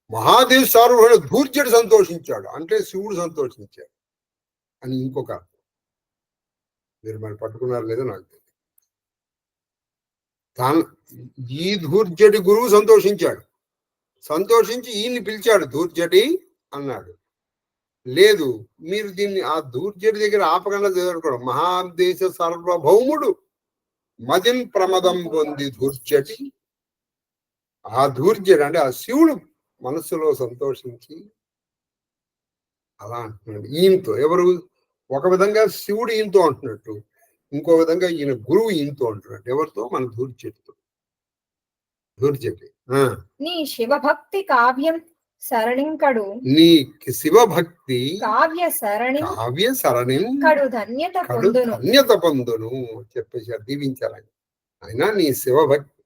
మహాదేశ సార్వభౌముడు ధూర్జటి సంతోషించాడు అంటే శివుడు సంతోషించాడు అని ఇంకొక. మీరు మరి పట్టుకున్నారు లేదో నాకు తెలియదు. ఈ ధూర్జటి గురువు సంతోషించాడు. సంతోషించి ఈయన్ని పిలిచాడు. ధూర్జటి అన్నాడు. లేదు, మీరు దీన్ని ఆ ధూర్జటి దగ్గర ఆపకుండా చదువుకోవడం. మహాదేశ సార్వభౌముడు మదిన్ ప్రమదం పొంది ధూర్జటి. ఆ ధూర్జటి అంటే ఆ శివుడు మనస్సులో సంతోషించి అలా అంటున్నాడు ఈయనతో. ఎవరు? ఒక విధంగా శివుడు ఈయనతో అంటున్నట్టు, ఇంకో విధంగా ఈయన గురువు ఈయనతో అంటున్నట్టు. ఎవరితో? మన ధూర్జటితో. ధూర్జటి నీ శివభక్తి కావ్యం సరణింకడు, నీ శివభక్తి కావ్య సరణి కడు ధన్యత పొందును చెప్పేసి దీవించాలని ఆయన. నీ శివభక్తి,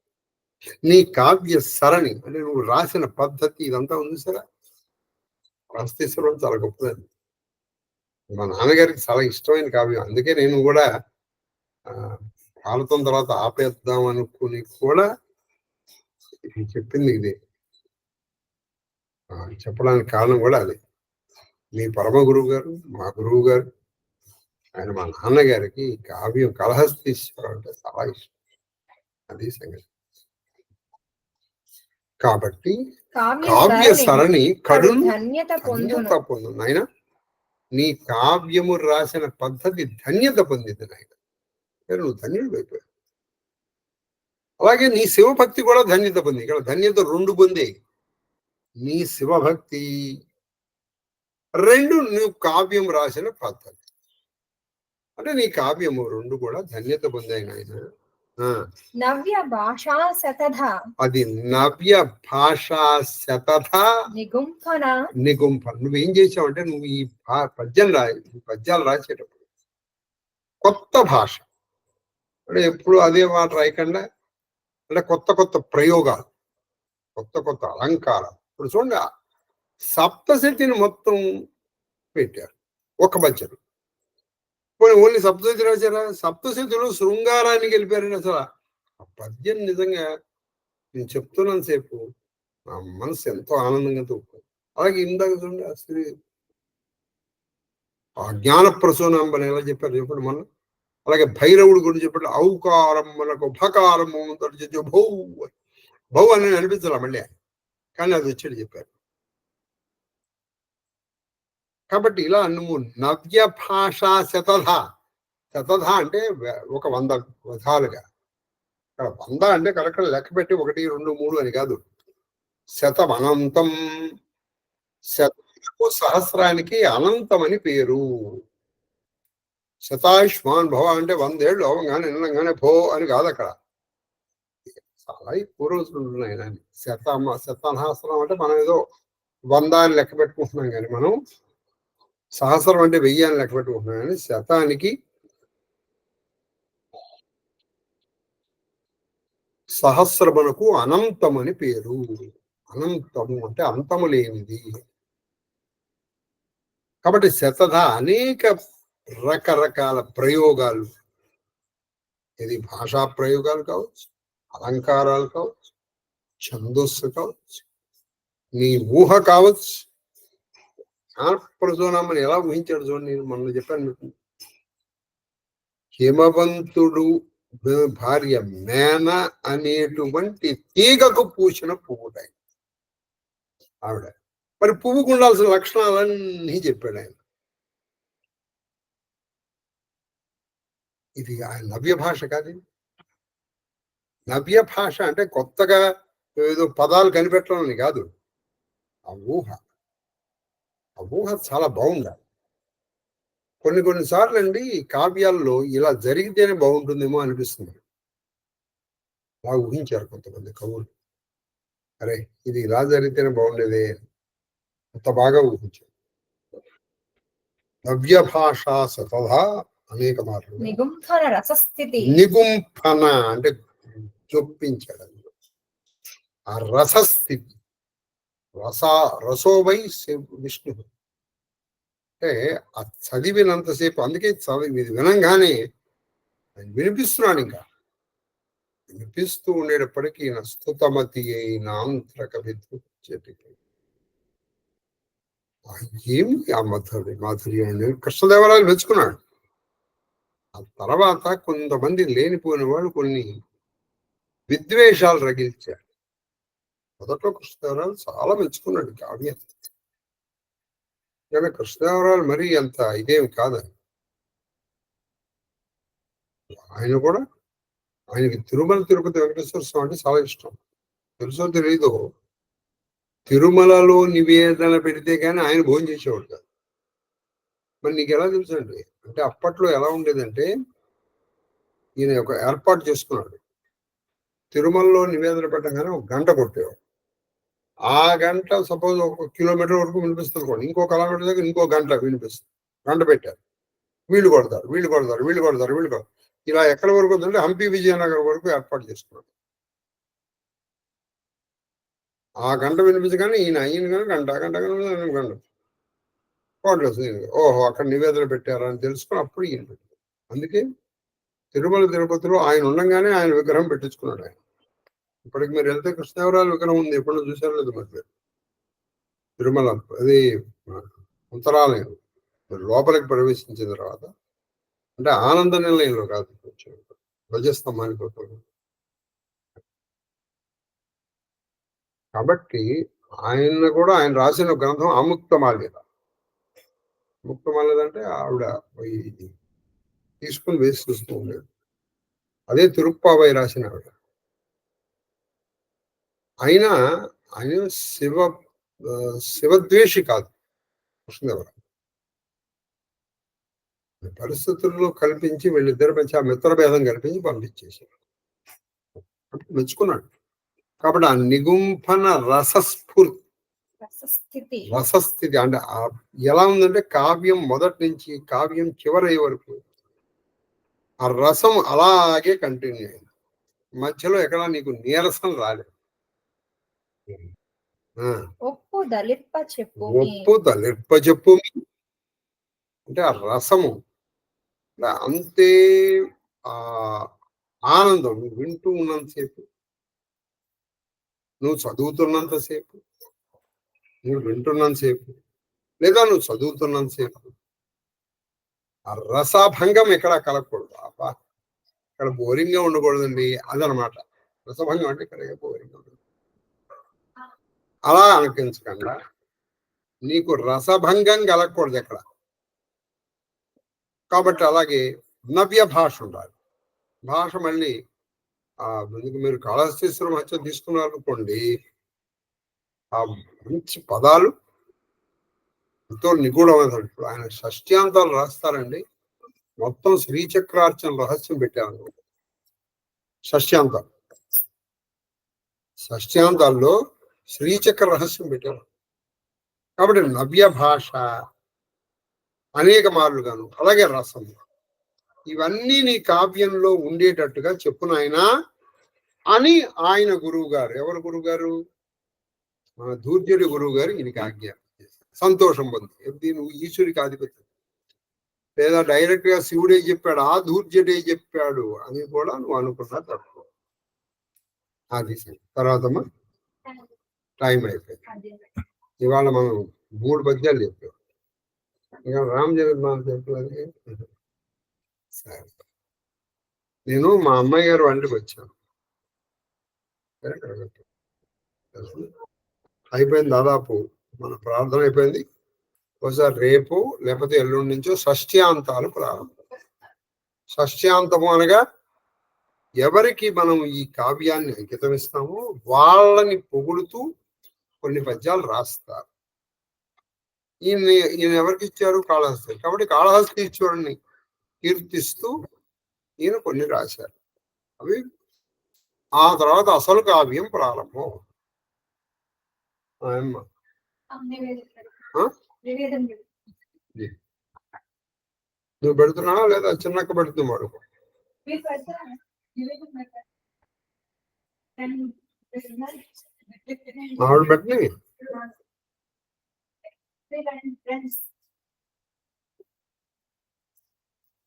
నీ కావ్య సరణి అంటే నువ్వు రాసిన పద్ధతి ఇదంతా ఉంది సరే. రాస్తేశ్వరం చాలా గొప్పదండి. మా నాన్నగారికి చాలా ఇష్టమైన కావ్యం. అందుకే నేను కూడా కాలుతం తర్వాత ఆపేద్దాం అనుకుని కూడా చెప్పింది ఇదే. చెప్పడానికి కారణం కూడా అదే. మీ పరమ గురువు గారు, మా గురువు గారు, ఆయన మా నాన్నగారికి కావ్యం కళహస్తీశ్వరం అంటే చాలా ఇష్టం. అది సంగతి. కాబట్టి కావ్య సరణి కడును ధన్యత పొందు నాయన. నీ కావ్యము రాసిన పద్ధతి ధన్యత పొందింది నాయన. నువ్వు ధన్యుడు అయిపోయావు. అలాగే నీ శివభక్తి కూడా ధన్యత పొంది. ఇక్కడ ధన్యత రెండు పొందే. నీ శివభక్తి, రెండు నువ్వు కావ్యం రాసిన పద్ధతి అంటే నీ కావ్యము రెండు కూడా ధన్యత పొందాయి నాయన. నవ్య భాషా శతధ, అది నవ్య భాషా శతధ నిగుంఫన. నువ్వేం చేసావంటే నువ్వు ఈ పద్యాలు రాసేటప్పుడు కొత్త భాష అంటే ఎప్పుడు అదే మాట రాయకుండా అంటే కొత్త కొత్త ప్రయోగాలు, కొత్త కొత్త అలంకారాలు. ఇప్పుడు చూడండి, సప్తశతిని మొత్తం పెట్టారు ఒక పద్యం. ఓన్లీ సప్తశతి రాశారా? సప్తశతిలో శృంగారానికి వెళ్ళిపోయారని అసలు ఆ పద్యం నిజంగా నేను చెప్తున్నాను సేపు నా మనసు ఎంతో ఆనందంగా తోడుకుంది. అలాగే ఇందాక చూడండి అసలు ఆ జ్ఞాన ప్రసూనాంబని ఎలా చెప్పారు చెప్పండి మనం. అలాగే భైరవుడు గురించి చెప్పాడు. ఔకారం మనకు భకారము భౌ భౌ అని అనిపించాల మళ్ళీ, కానీ అది వచ్చాడు చెప్పారు. కాబట్టి ఇలా నువ్వు నవ్య భాషా శతధ. శతధ అంటే ఒక 100 విధాలుగా. ఇక్కడ 100 అంటే కరెక్ట్ లెక్క పెట్టి 1, 2, 3 అని కాదు. శతం అనంతం. శతకు సహస్రానికి అనంతం అని పేరు. శతాయుష్మాన్ భవ అంటే 100 ఏళ్ళు అవగానే నిన్నగానే భో అని కాదు. అక్కడ చాలా ఎక్కువ రోజులు ఉన్నాయి. శతసహస్రం అంటే మనం ఏదో 100 అని లెక్క పెట్టుకుంటున్నాం, కానీ మనం సహస్రం అంటే 1000 అని లెక్క పెట్టుకుంటున్నాం. కానీ శతానికి సహస్రమునకు అనంతం అని పేరు. అనంతము అంటే అంతము లేనిది. కాబట్టి శతధ అనేక రకరకాల ప్రయోగాలు, ఇది భాషా ప్రయోగాలు కావచ్చు, అలంకారాలు కావచ్చు, ఛందస్సు కావచ్చు, నీ ఊహ కావచ్చు. జ్ఞానప్రసూనామని ఎలా ఊహించాడు చూడండి, నేను మొన్న చెప్పాను మీకు. హిమవంతుడు భార్య మేన అనేటువంటి తీగకు పూసిన పువ్వుటాయి ఆవిడ. మరి పువ్వుకు ఉండాల్సిన లక్షణాలన్నీ చెప్పాడు ఆయన. ఇది ఆయన నవ్య భాష కాదు. నవ్య భాష అంటే కొత్తగా ఏదో పదాలు కనిపెట్టడం కాదు. ఆ ఊహ చాలా బాగుండాలి. కొన్నిసార్లు అండి కావ్యాల్లో ఇలా జరిగితేనే బాగుంటుందేమో అనిపిస్తుంది. అలా ఊహించారు కొంతమంది కవులు. అరే ఇది ఇలా జరిగితేనే బాగుండేదే, అంత బాగా ఊహించారు. నవ్య భాషా సతధా అనేక మార్లు. నిగుంఫన రసస్థితి. నిగుంఫన అంటే చొప్పించడం. ఆ రసస్థితి, రసోవై విష్ణు అంటే ఆ చదివినంతసేపు, అందుకే ఇది వినంగానే వినిపిస్తున్నాడు. ఇంకా వినిపిస్తూ ఉండేటప్పటికీ స్తుతమతి అయిన ఆంధ్రక విద్యుత్ ఏమి ఆ మాధుర్యం కృష్ణదేవరాయలు మెచ్చుకున్నాడు. ఆ తర్వాత కొంతమంది లేనిపోయిన వాళ్ళు కొన్ని విద్వేషాలు రగిల్చారు. మొదట్లో కృష్ణదేవరాయలు చాలా మెచ్చుకున్నాడు కావ్యం. కానీ కృష్ణదేవరాయలు మరీ అంత ఇదేమి కాదని. ఆయన కూడా, ఆయనకి తిరుమల తిరుపతి వెంకటేశ్వర స్వామి అంటే చాలా ఇష్టం. తెలుసో తెలీదు, తిరుమలలో నివేదన పెడితే కానీ ఆయన భోజనం చేసేవాడు కాదు. మరి నీకు ఎలా తెలుసు అండి అంటే, అప్పట్లో ఎలా ఉండేదంటే ఈయన ఒక ఏర్పాటు చేసుకున్నాడు. తిరుమలలో నివేదన పెట్టగానే ఒక గంట కొట్టేవాడు. ఆ గంట సపోజ్ 1 కిలోమీటర్ వరకు వినిపిస్తుంది అనుకోండి, ఇంకో కిలోమీటర్ దగ్గర ఇంకో గంట వినిపిస్తుంది. గంట పెట్టారు, వీళ్ళు కొడతారు. ఇలా ఎక్కడి వరకు ఉందంటే హంపి విజయనగరం వరకు ఏర్పాటు చేసుకున్నాడు. ఆ గంట వినిపించగానే ఈయన కానీ గంట కోట్లేస్తుంది. ఓహో అక్కడ నివేదన పెట్టారా అని తెలుసుకుని అప్పుడు ఈయన పెట్టారు. అందుకే తిరుమల తిరుపతిలో ఆయన ఉండగానే ఆయన విగ్రహం పెట్టించుకున్నాడు ఆయన. ఇప్పటికి మీరు వెళ్తే కృష్ణదేవరాయల విగ్రహం ఉంది, ఎప్పుడో చూసారో లేదు మరి. తిరుమల అది ఉత్తరాలయం లోపలికి ప్రవేశించిన తర్వాత, అంటే ఆనంద నిలయంలో కాదు, ధ్వజస్తంభానికి పోతాడు. కాబట్టి ఆయన కూడా, ఆయన రాసిన గ్రంథం అముక్తమాల్యద. ముక్తమాల్యద అంటే ఆవిడ తీసుకుని వేసి చూస్తూ ఉండేది. అదే తిరుప్పావై రాసిన ఆవిడ. ఆయన శివద్వేషి కాదు కృష్ణదేవరాయ. పరిస్థితుల్లో కల్పించి వీళ్ళిద్దరు మంచి ఆ మిత్రభేదం కల్పించి పంపించేశారు. మెచ్చుకున్నాడు. కాబట్టి ఆ నిగుంఫన రసస్థితి అంటే ఎలా ఉందంటే, కావ్యం మొదటి నుంచి కావ్యం చివరి వరకు ఆ రసం అలాగే కంటిన్యూ అయింది. మధ్యలో ఎక్కడా నీకు నీరసం రాలేదు. ఒప్పు దళిర్ప చెప్పు అంటే ఆ రసము అంతే. ఆ ఆనందం నువ్వు వింటూ ఉన్నంతసేపు, నువ్వు చదువుతున్నంతసేపు, నువ్వు వింటున్నంతసేపు, లేదా నువ్వు చదువుతున్నంతసేపు ఆ రసభంగం ఎక్కడా కలగకూడదు. అబ్బా ఇక్కడ బోరింగ్ గా ఉండకూడదండి, అదనమాట. రసభంగం అంటే ఇక్కడ బోరింగ్ ఉండదు అలా అనిపించకుండా, నీకు రసభంగం కలగకూడదు ఎక్కడ. కాబట్టి అలాగే నవ్య భాష ఉండాలి. భాష మళ్ళీ మీరు కాళహస్తీశ్వర మహత్యం తీసుకున్నారనుకోండి, ఆ మంచి పదాలు ఎంతో నిగూఢమైన. ఇప్పుడు ఆయన షష్ట్యాంతాలు రాస్తారండి, మొత్తం శ్రీచక్రార్చన రహస్యం పెట్టారు. షష్ట్యాంతాల్లో శ్రీచక్ర రహస్యం పెట్టారు. కాబట్టి నవ్య భాష అనేక మార్లుగాను, అలాగే రసం, ఇవన్నీ నీ కావ్యంలో ఉండేటట్టుగా చెప్పు నాయనా అని ఆయన గురువు గారు. ఎవరు గురువు గారు? మన దూర్జటి గురువు గారు ఈయనకి ఆజ్ఞాపన చేశారు. సంతోషం పొంది నువ్వు ఈశ్వరికి ఆధిపత్యం లేదా డైరెక్ట్ గా శివుడే చెప్పాడు ఆ దూర్జటే చెప్పాడు అని కూడా నువ్వు అనుకున్నా తక్కువ. అది తర్వాత టైం అయిపోయింది. ఇవాళ మనం 3 పద్యాలు చెప్పాం. ఇక రామ్ జగన్నాథ్ చెప్పలేదు. సరే, నేను మా అమ్మాయి గారు వంటికి వచ్చాను. అయిపోయింది దాదాపు మన ప్రార్థన అయిపోయింది. ఒకసారి రేపు లేకపోతే ఎల్లుండి నుంచో షష్ఠ్యాంతాలు ప్రారంభం. షష్ఠ్యాంతము అనగా ఎవరికి మనం ఈ కావ్యాన్ని అంకితం ఇస్తామో వాళ్ళని పొగుడుతూ కొన్ని పద్యాలు రాస్తారు. ఈయన ఎవరికి ఇచ్చారు? కాళహస్తి. కాబట్టి కాళహస్తీశ్వరుణ్ణి కీర్తిస్తూ ఈయన కొన్ని రాశారు. అవి ఆ తర్వాత అసలు కావ్యం ప్రారంభం. నువ్వు పెడుతున్నావా లేదా చిన్నక్క పెడుతున్నాడు? ఆవిడ పెట్టిన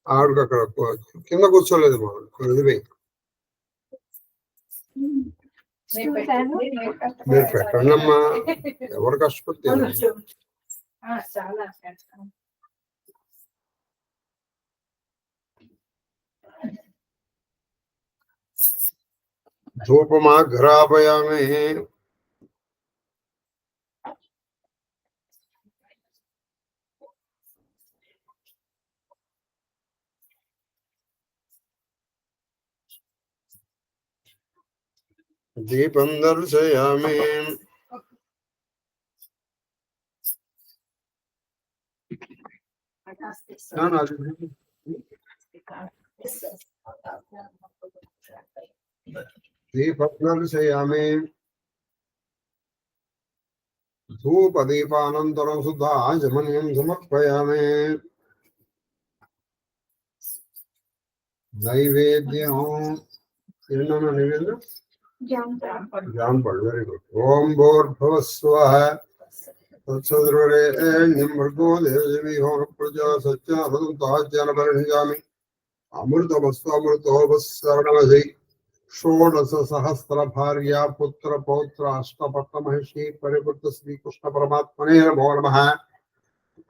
ఆవిడకి అక్కడ కింద కూర్చోలేదు మామిడి ఇదివే మీరు పెట్టండి అమ్మా, ఎవరు కష్టపడితే. ధూపమాఘ్రాపయామి. దీపం దర్శయామి. దీపం దర్శయామి. ధూపదీపానంతరం సుధాచమనీయం సమర్పయామి. నైవేద్యం ఏంటన్నా నైవేద్యం? జాంపళ్ళు. Very good. ఓం భూర్భువస్వః తత్సవితుర్వరేణ్యం భర్గో దేవో ప్రజా సత్యామృతాజ్ఞానపరిణయామి. అమృతమస్తు అమృతోపశ్రవణమసి. షోడశ సహస్ర భార్య పుత్ర పౌత్ర అష్టపట్ల మహిషి పరివృత్త శ్రీకృష్ణ పరమాత్మనే నమో నమః.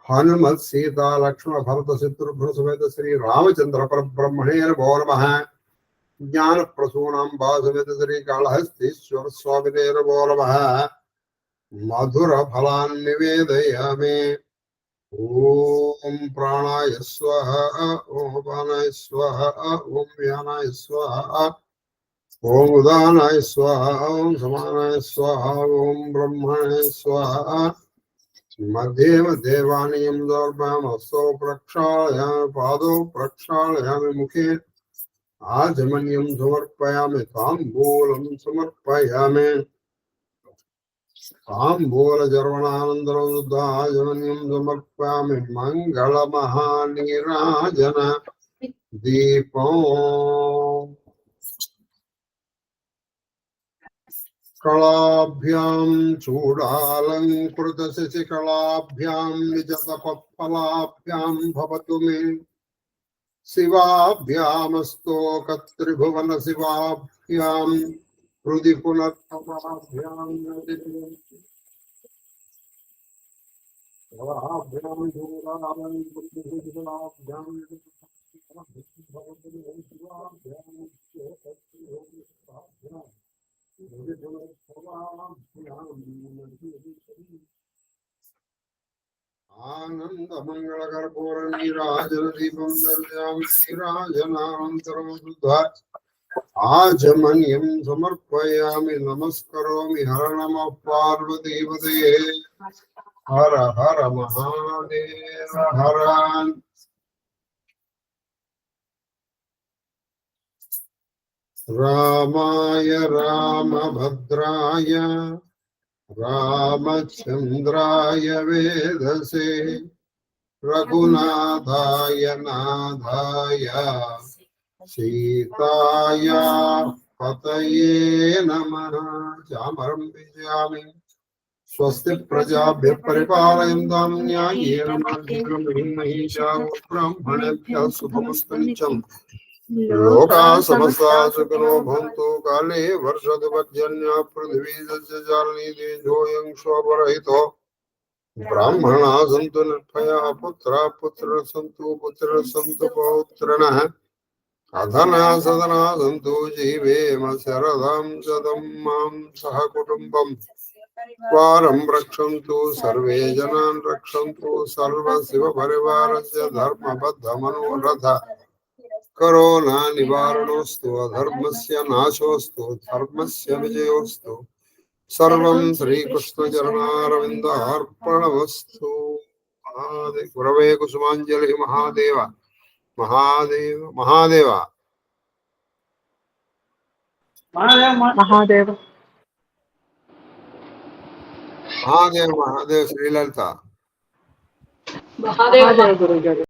హనుమత్ సీతా లక్ష్మణ భరత శత్రుఘ్న సమేత శ్రీ రామచంద్ర పరబ్రహ్మణే నమో నమః. జ్ఞాన ప్రసూనాం బాసవేత శ్రీ కాళహస్తీశ్వర స్వామినే నమో నమః. మధుర ఫలాన్ నివేదయామి. ఓం ప్రాణాయ స్వః, ఓం అపానాయ స్వః, ఓం వ్యానాయ స్వః, ఓం ఉదానాయ స్వః, ఓం సమానాయ స్వః, ఓం బ్రహ్మణే స్వః. మధ్యేవ దేవానీయం దౌర్భ్యామస్తో ప్రక్షాళయామి. పాదౌ ప్రక్షాళయామి. ముఖే ఆజమన్యం సమర్పయామి. తాంబూలం సమర్పయామి. తాంబూల జర్వణానంతరం ఆజమన్యం సమర్పయామి. మంగళ మహానీరాజన దీపం. కళాభ్యాం చూడాలంకృత శశికళాభ్యాం నిజతపఫలాభ్యాం భవతు మే. శివాభ్యామస్తో కత్రిభువన శివాభ్యాం హృది పునర్తమాభ్యాం. ఆనంద మంగళ కర్పూర నీరాజన దీపం దర్శయామి. నీరాజనానంతరం శుద్ధ ఆజమన్యం సమర్పయామి. నమస్కరోమి. హర నమః పార్వతీపతయే. హర హర మహాదేవ హర. రామాయ రామభద్రాయ రామచంద్రాయ వేదసే. రఘునాథాయ నాథాయ సీతాయ పతయే నమః. చామరం విజయామి. స్వస్తి ప్రజాభ్య పరిపాలయంతాం న్యాయేన మార్గేణ మహిషాః బ్రాహ్మణేభ్యः శుభమస్తు నిత్యం. లోకా సమస్తా సుఖినో భవంతు. కాలే వర్షతు పర్జన్యః పృథివీ సస్యశాలినీ తేజోయం శోభరహితో. బ్రాహ్మణా సంతు నిర్భయాః పుత్రాः పుత్రः సంతు పౌత్రిణః. అధనా సదనా సంతు జీవేమ శరదాం శతం మాం సహ కుటుంబం వారం రక్షन्तు సర్వే జనాన్ రక్షन्तు సర్వ శివ పరివారస్య ధర్మబద్ధ మనోరథ. కరోనా నివారణోస్తు అధర్మస్య నాశోస్తు ధర్మస్య విజయోస్తు. సర్వం శ్రీకృష్ణ చరణారవింద అర్పణమస్తు. గురవే కుసుమాంజలి. మహాదేవ మహాదేవ మహాదేవ మహాదేవ మహాదేవ మహాదేవ శ్రీలలిత మహాదేవ గురుగారు.